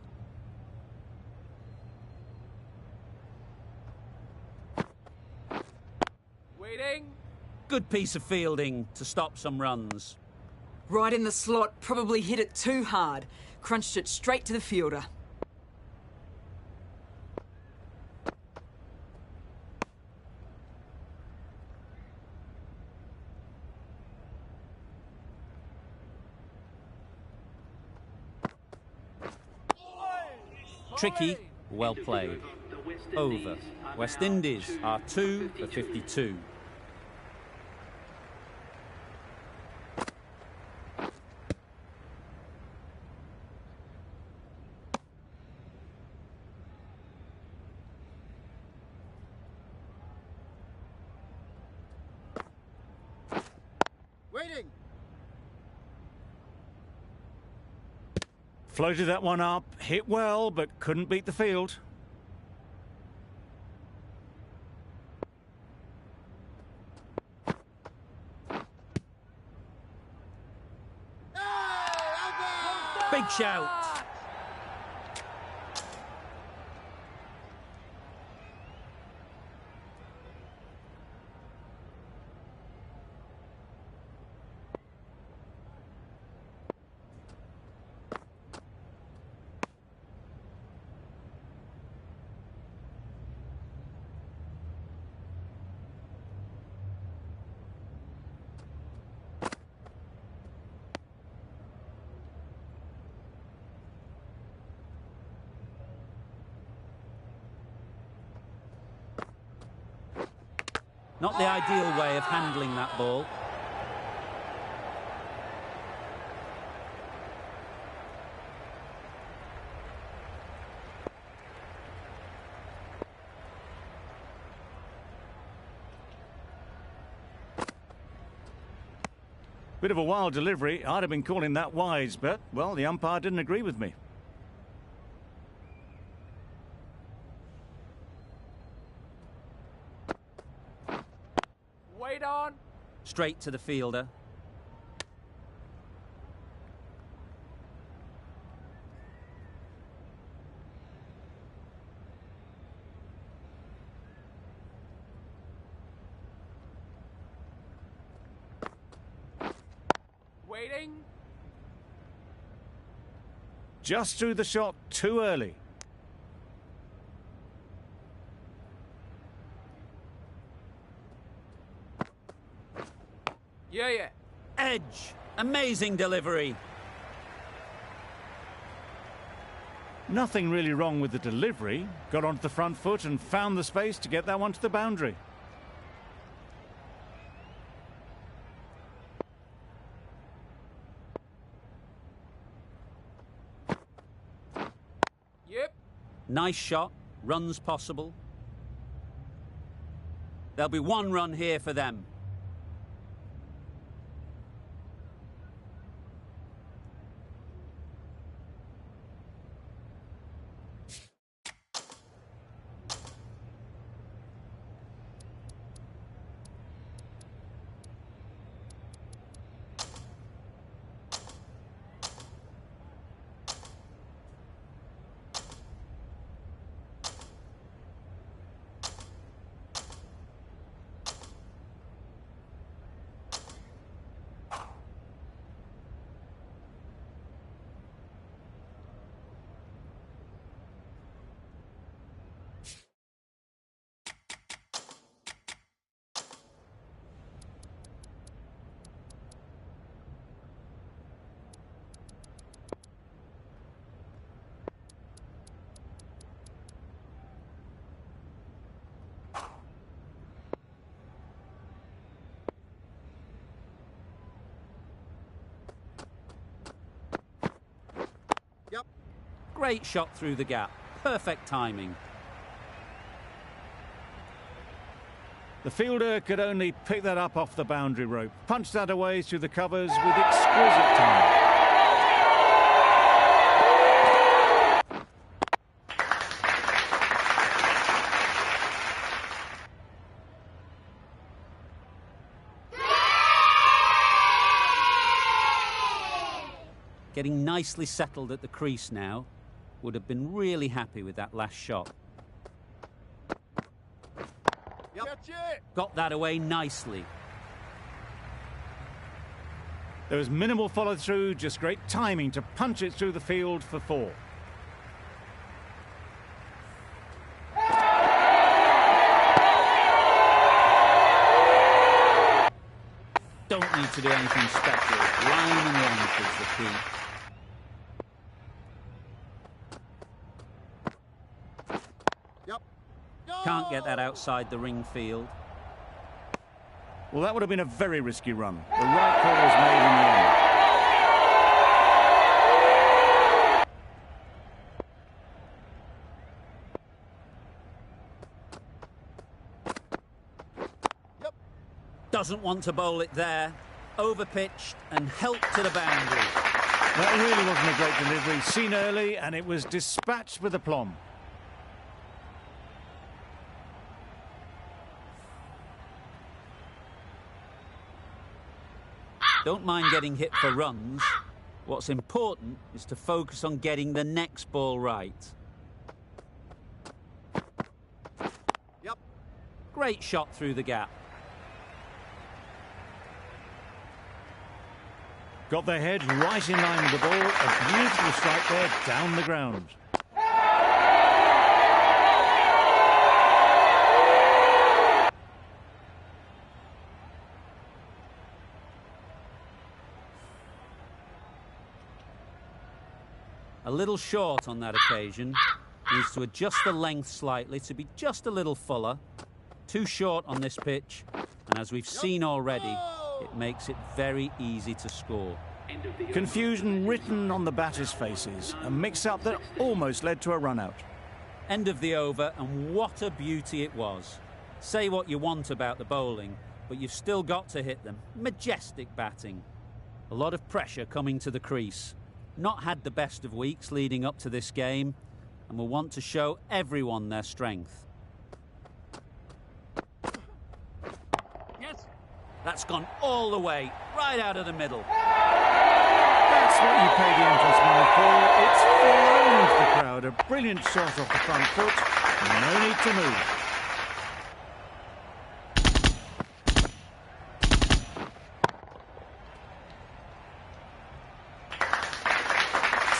Waiting. Good piece of fielding to stop some runs. Right in the slot, probably hit it too hard. Crunched it straight to the fielder. Tricky, well played. Over. West Indies are 2 for 52. Waiting. Floated that one up, hit well, but couldn't beat the field. Big shout. Not the ideal way of handling that ball. Bit of a wild delivery. I'd have been calling that wise, but, well, the umpire didn't agree with me. Wait on. Straight to the fielder. Waiting. Just threw the shot too early. Yeah. Edge. Amazing delivery. Nothing really wrong with the delivery. Got onto the front foot and found the space to get that one to the boundary. Yep. Nice shot. Runs possible. There'll be 1 run here for them. Great shot through the gap. Perfect timing. The fielder could only pick that up off the boundary rope. Punched that away through the covers with exquisite timing. Getting nicely settled at the crease now. Would have been really happy with that last shot. Got that away nicely. There was minimal follow-through, just great timing to punch it through the field for 4. Don't need to do anything special. Line and length is the key. Can't get that outside the ring field. Well, that would have been a very risky run. The right call was made in the end. Doesn't want to bowl it there. Overpitched and helped to the boundary. That really wasn't a great delivery. Seen early, and it was dispatched with aplomb. Don't mind getting hit for runs. What's important is to focus on getting the next ball right. Great shot through the gap. Got their head right in line with the ball. A beautiful strike there down the ground. A little short on that occasion. Needs to adjust the length slightly to be just a little fuller. Too short on this pitch, and as we've seen already, it makes it very easy to score. Confusion written on the batters' faces. A mix-up that almost led to a run-out. End of the over, and what a beauty it was. Say what you want about the bowling, but you've still got to hit them. Majestic batting. A lot of pressure coming to the crease. Not had the best of weeks leading up to this game, and will want to show everyone their strength. That's gone all the way, right out of the middle. That's what you pay the entrance money for. It's flown into the crowd. A brilliant shot off the front foot. No need to move.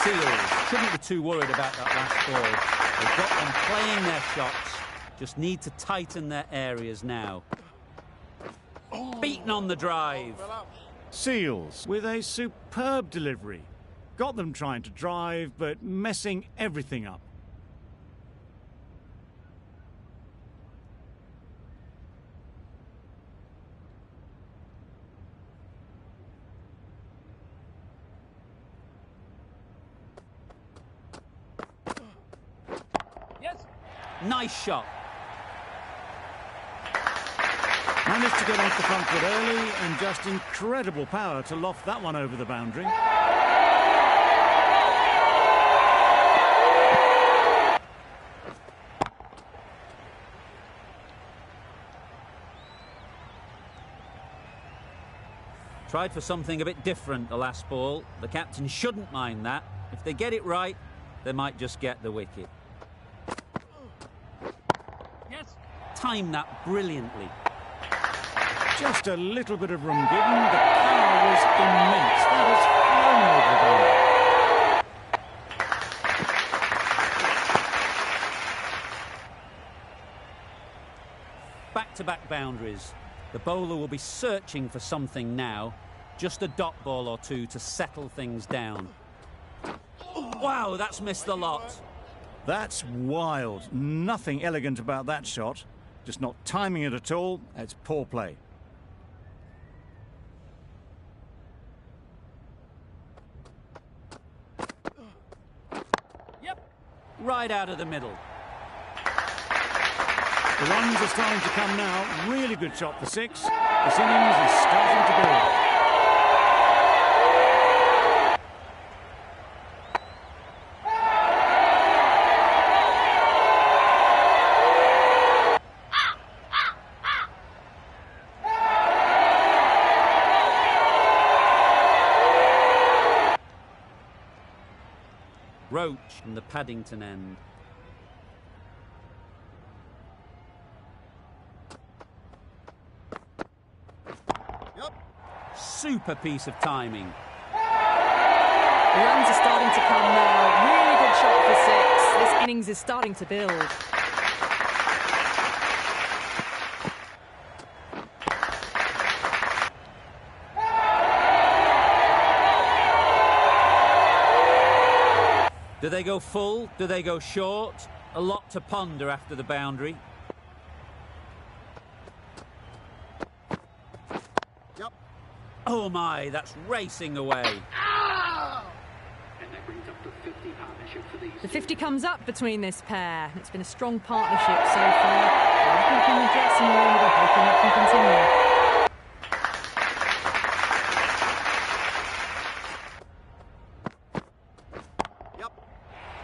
Seals shouldn't be too worried about that last ball. They've got them playing their shots. Just need to tighten their areas now. Beaten on the drive. Seals with a superb delivery. Got them trying to drive, but messing everything up. Nice shot. Managed to get off the front foot early, and just incredible power to loft that one over the boundary. Tried for something a bit different the last ball. The captain shouldn't mind that. If they get it right, they might just get the wicket. Timed that brilliantly. Just a little bit of room given. The power was immense. That has flown over the boundary. Back-to-back boundaries. The bowler will be searching for something now. Just a dot ball or two to settle things down. Wow, that's missed the lot. That's wild. Nothing elegant about that shot. Just not timing it at all. It's poor play. right out of the middle. The runs are starting to come now. Really good shot for 6. This innings is starting to build. Roach from the Paddington end. Super piece of timing. The runs are starting to come now. Really good shot for 6. This innings is starting to build. Do they go full? Do they go short? A lot to ponder after the boundary. Yep. Oh my, that's racing away. And that brings up the 50 partnership for these. The 50 comes up between this pair. It's been a strong partnership so far. A lot of people in the dressing room will be hoping it can continue.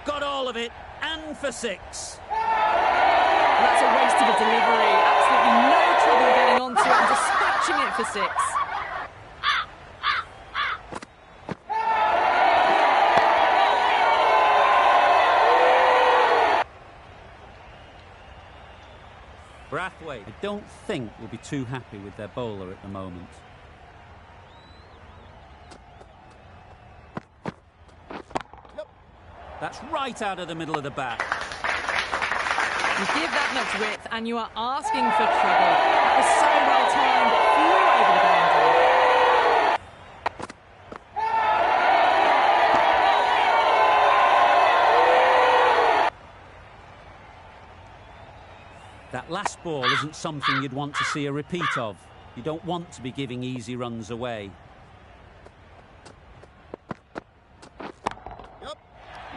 Got all of it, and for 6. Well, that's a waste of a delivery. Absolutely no trouble getting onto it and just scratching it for 6. Brathwaite, I don't think will be too happy with their bowler at the moment. That's right out of the middle of the bat. You give that much width and you are asking for trouble. That was so well timed, it flew over the boundary. That last ball isn't something you'd want to see a repeat of. You don't want to be giving easy runs away.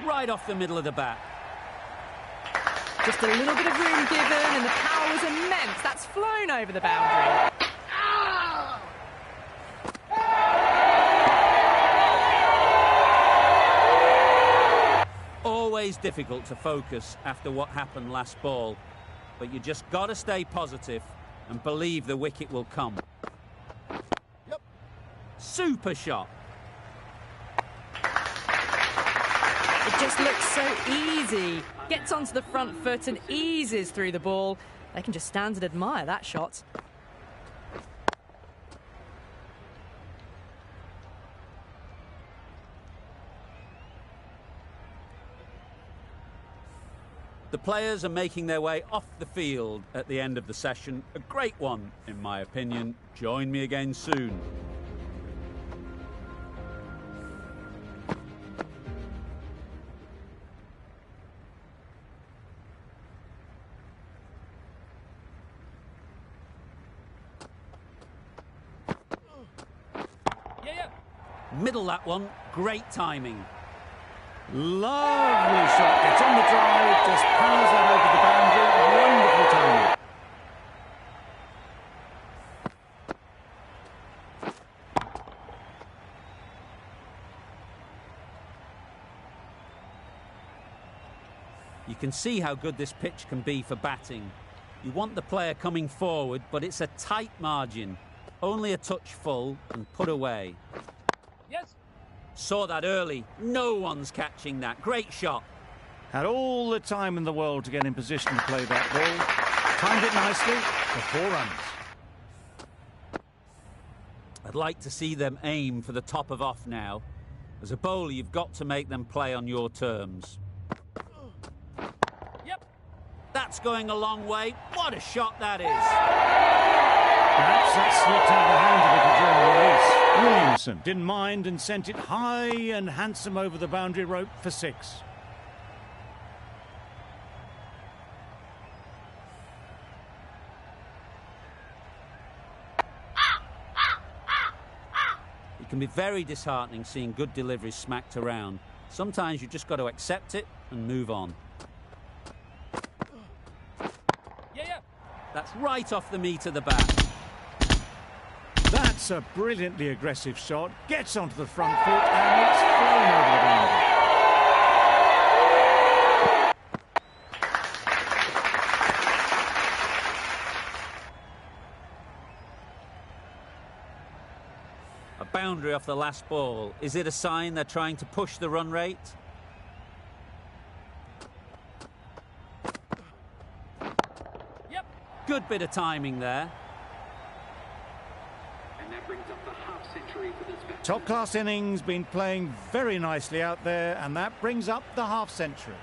Right off the middle of the bat. Just a little bit of room given and the power was immense. That's flown over the boundary. Always difficult to focus after what happened last ball, but you just got to stay positive and believe the wicket will come. Super shot. It just looks so easy. Gets onto the front foot and eases through the ball. They can just stand and admire that shot. The players are making their way off the field at the end of the session. A great one, in my opinion. Join me again soon. Middle that one, great timing. Lovely shot, gets on the drive, just powers that over the boundary. Wonderful timing. You can see how good this pitch can be for batting. You want the player coming forward, but it's a tight margin. Only a touch full and put away. Yes. Saw that early. No one's catching that. Great shot. Had all the time in the world to get in position to play that ball. Timed it nicely for 4 runs. I'd like to see them aim for the top of off now. As a bowler, you've got to make them play on your terms. Yep. That's going a long way. What a shot that is. Perhaps that slipped out of the hand a little during the release. Williamson didn't mind and sent it high and handsome over the boundary rope for 6. It can be very disheartening seeing good deliveries smacked around. Sometimes you've just got to accept it and move on. That's right off the meat of the bat. That's a brilliantly aggressive shot. Gets onto the front foot and it's flown over the boundary. A boundary off the last ball. Is it a sign they're trying to push the run rate? Yep. Good bit of timing there. And that brings up the half century for this batsman. Top-class innings, been playing very nicely out there, and that brings up the half-century.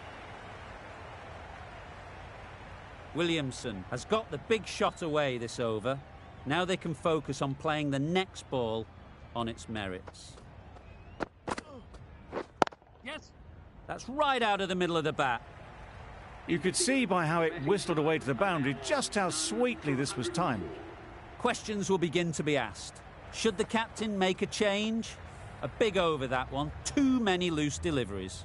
Williamson has got the big shot away this over. Now they can focus on playing the next ball on its merits. Yes. That's right out of the middle of the bat. You could see by how it whistled away to the boundary just how sweetly this was timed. Questions will begin to be asked. Should the captain make a change? A big over, that one. Too many loose deliveries.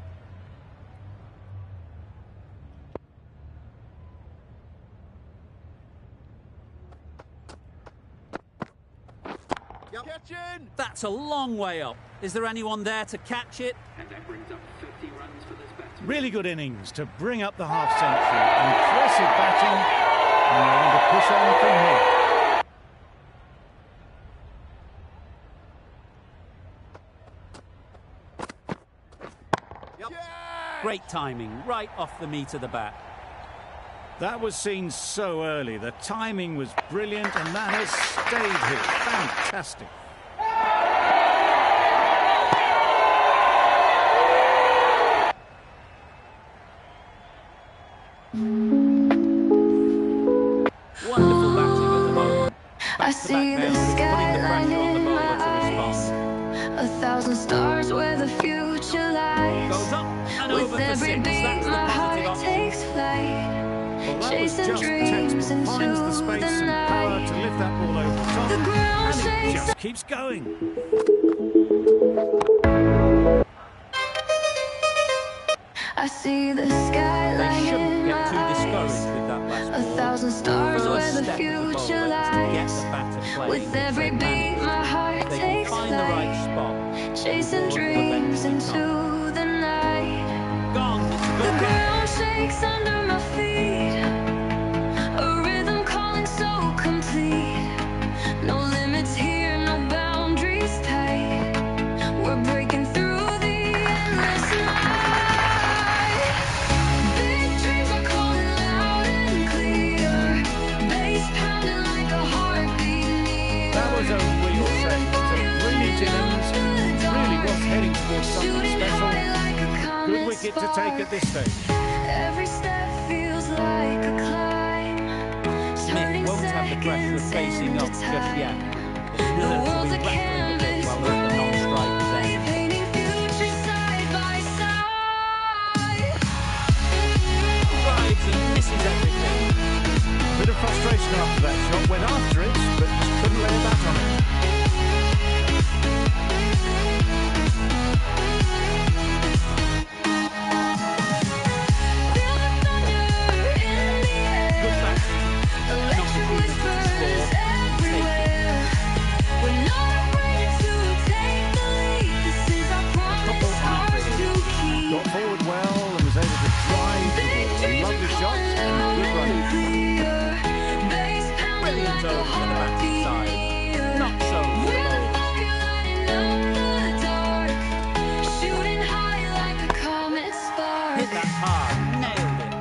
Catching. That's a long way up. Is there anyone there to catch it? And that brings up 50 runs for this batsman. Really good innings to bring up the half-century. Impressive batting, and they're going to push on from here. Great timing, right off the meat of the bat. That was seen so early. The timing was brilliant, and that has stayed here. Fantastic. Wonderful batting at the moment. I see the skyline in my eyes, 1,000 stars where the future lies. Goes up and With over for every six. beat, That's the my positive heart option. takes flight, Well, that was chasing just dreams textbook. into Finds the space the and power night. to lift that ball over the top, The ground and it shakes. just keeps going. I see the They skyline shouldn't in get too my discouraged eyes, with that last ball. 1,000 stars where First the step of the future bowler is to get lies. the batter playing. With every If they beat, manage, my heart they can takes find the right flight, spot. chasing The ball will dreams eventually come. into the night. Gone. It's a The good catch. ground shakes under my feet, a rhythm calling so complete. No limits here, no boundaries tight. We're breaking through the endless night. Big dreams are calling loud and clear, bass pounding like a heartbeat near. That was a real save. It was a brilliant innings. Really was heading towards something Shooting special. high like a Good comet wicket to take at this stage. Every step feels like a climb. Smith won't have the pressure of facing up just yet. But Miller will be rattling the bit while we're at the non-strikers end. Painting futures side by side. Drives and misses everything. Bit of frustration after that shot. Went after it, but just couldn't lay a bat on it. Feel the thunder in the Good air. batting. Electric whispers everywhere. We're not afraid to take the lead. This is our promise, ours to keep. Got forward well and was able to drive the ball. Lovely shots and good running. Brilliant over for the batting side. Not so for the bowlers. Hit that hard. Nailed it.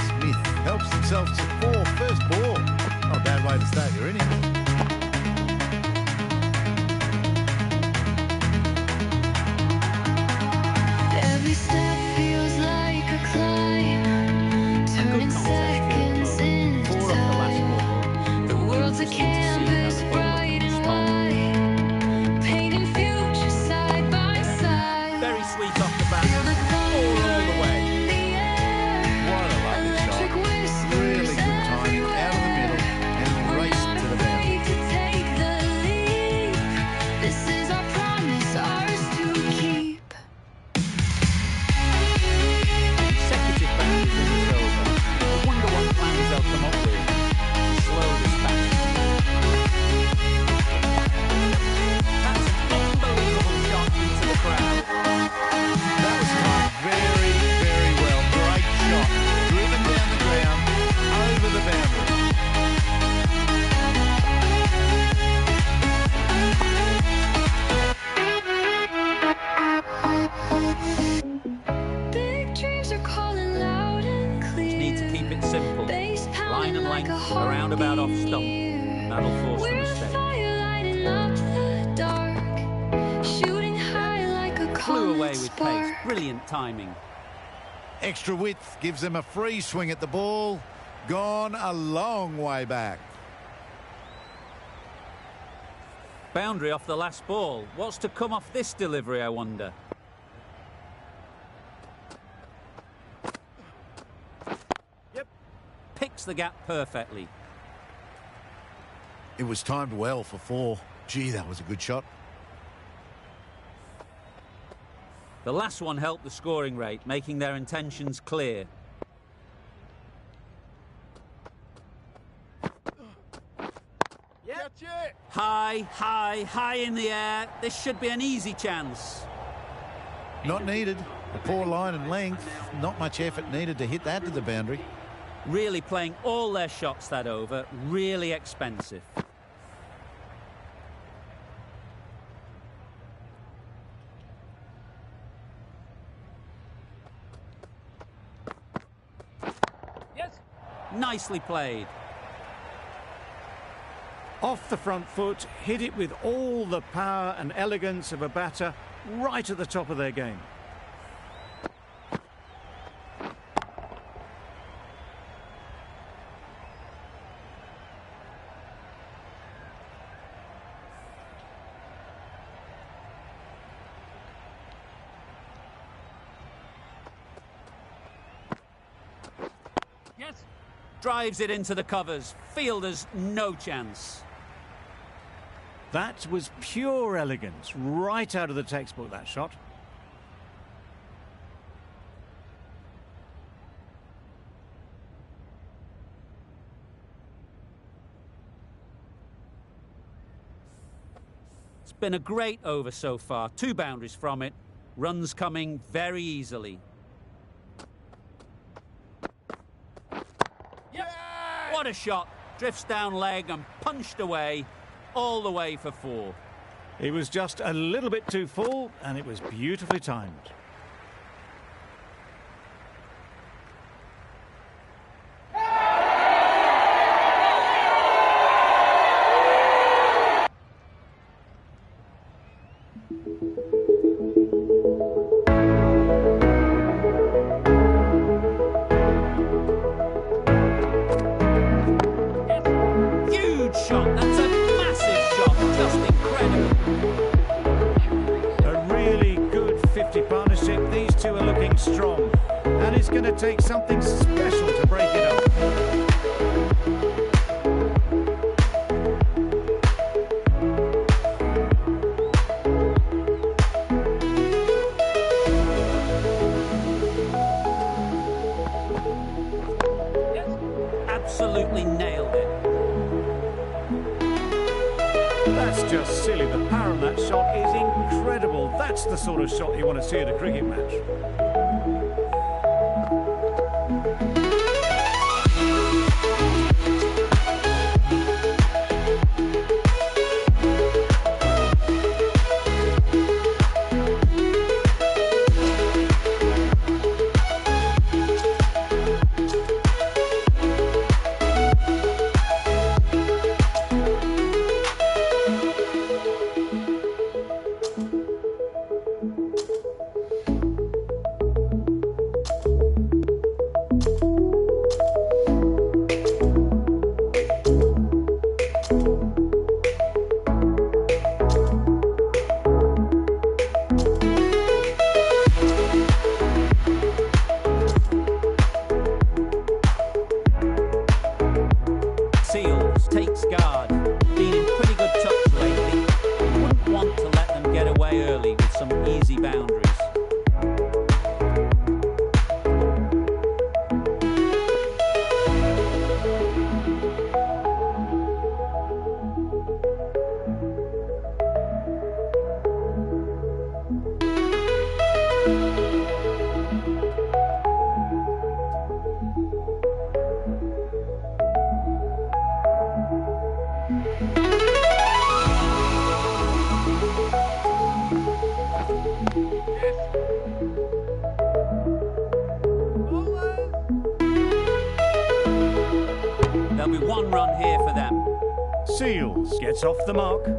Smith helps himself to 4 first ball. Not a bad way to start your innings. Every step feels like a climb, turning seconds into 4 off the last time. ball. The world's a Interesting to see how canvas, the bowler bright can and respond. wide, painting futures side by side. Very sweet off the bat. Feel the All thunder the way. in the air. What a lovely Electric shot. whispers Really good timing out of the middle and raced to the boundary. length, like a around about off heartbeat stump. near. That'll force the We're a mistake. fire lighting up the dark, shooting high like a Flew comet away with pace. spark. Brilliant timing. Extra width gives them a free swing at the ball. Gone a long way back. Boundary off the last ball. What's to come off this delivery, I wonder? Yep. Picks the gap perfectly. It was timed well for 4. Gee, that was a good shot. The last one helped the scoring rate, making their intentions clear. High, high, high in the air. This should be an easy chance. Not needed. A poor line and length. Not much effort needed to hit that to the boundary. Really playing all their shots that over. Really expensive. Yes. Nicely played. Off the front foot, hit it with all the power and elegance of a batter right at the top of their game. Yes. Drives it into the covers. Fielders no chance. That was pure elegance, right out of the textbook, that shot. It's been a great over so far. 2 boundaries from it. Runs coming very easily. What a shot. Drifts down leg and punched away. All the way for 4. It was just a little bit too full, and it was beautifully timed. Huge shot. That's a massive shot. Just incredible. A really good 50 partnership. These two are looking strong, and it's going to take something special to break it up. Absolutely nailed it. That's just silly. The power on that shot is incredible. That's the sort of shot you want to see at a cricket match. one run here for them. Seals gets off the mark.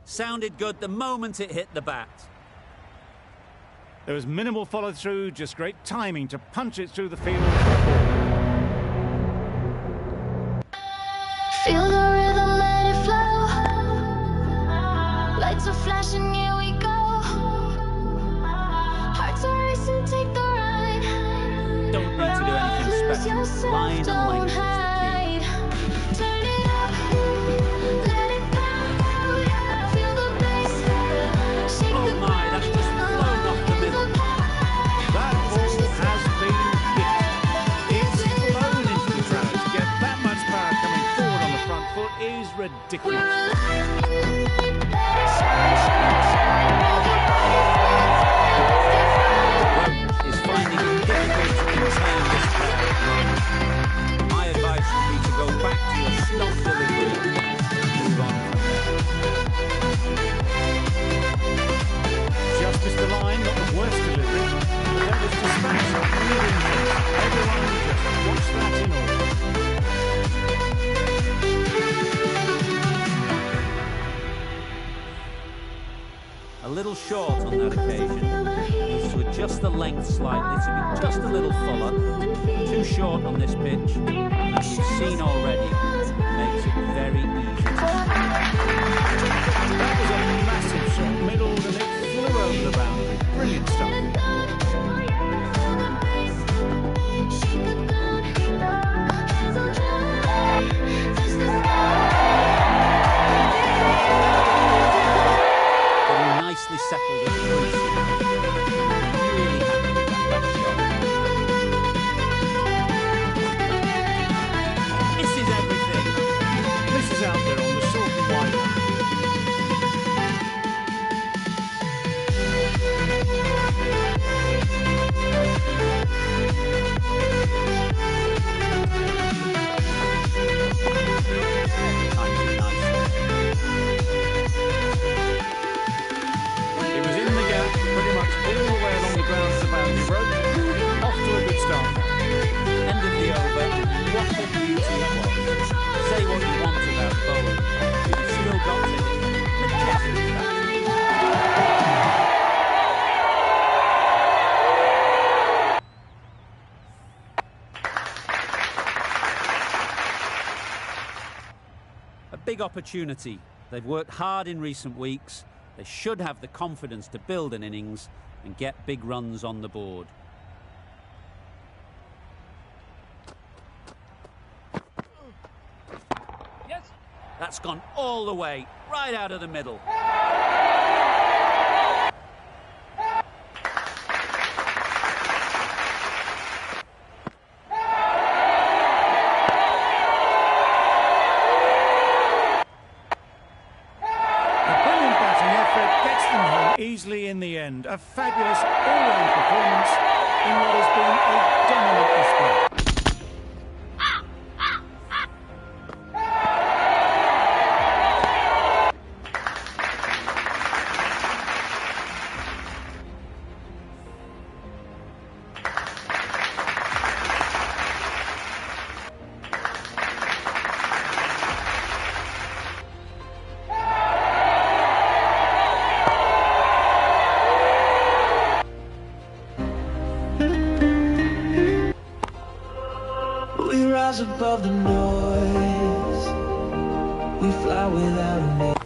Sounded good the moment it hit the bat. There was minimal follow-through, just great timing to punch it through the field. Feel the rhythm, let it flow. Lights are flashing, here we go. Hearts are racing, take the ride. Don't need to do anything special. Line and length is the key. Turn it up, let it go. Feel the bass, shake Oh the my, that's just blown off the middle. That ball has been hit. It's flown into the crowd. To get that much power coming forward on the front foot is ridiculous. Roach is finding it difficult to contain this crowd. My advice would be to go back to your stop delivery and move on from there. Just missed the line, not the worst delivery. But that was dispatched with interest. Everyone just watch that in awe. A little short on that occasion. Needs to adjust the length slightly to be just a little fuller. Too short on this pitch. And as you've seen already, makes it very easy to That was a massive shot, middled, and it flew over the boundary. Brilliant stuff. getting nicely settled at the crease. Really happy with that last shot. This is everything. This is out there on the short and wide one. It was in the gap, pretty much all the way along the ground of the boundary rope. Off to a good start. End of the over. What a beauty it was. Say what you want about bowling, but you've still got to hit majestic A big opportunity. They've worked hard in recent weeks. They should have the confidence to build an innings and get big runs on the board. Yes. That's gone all the way, right out of the middle. Easily in the end. A fabulous all-round performance in what has been a dominant display. We rise above the noise. We fly without a name.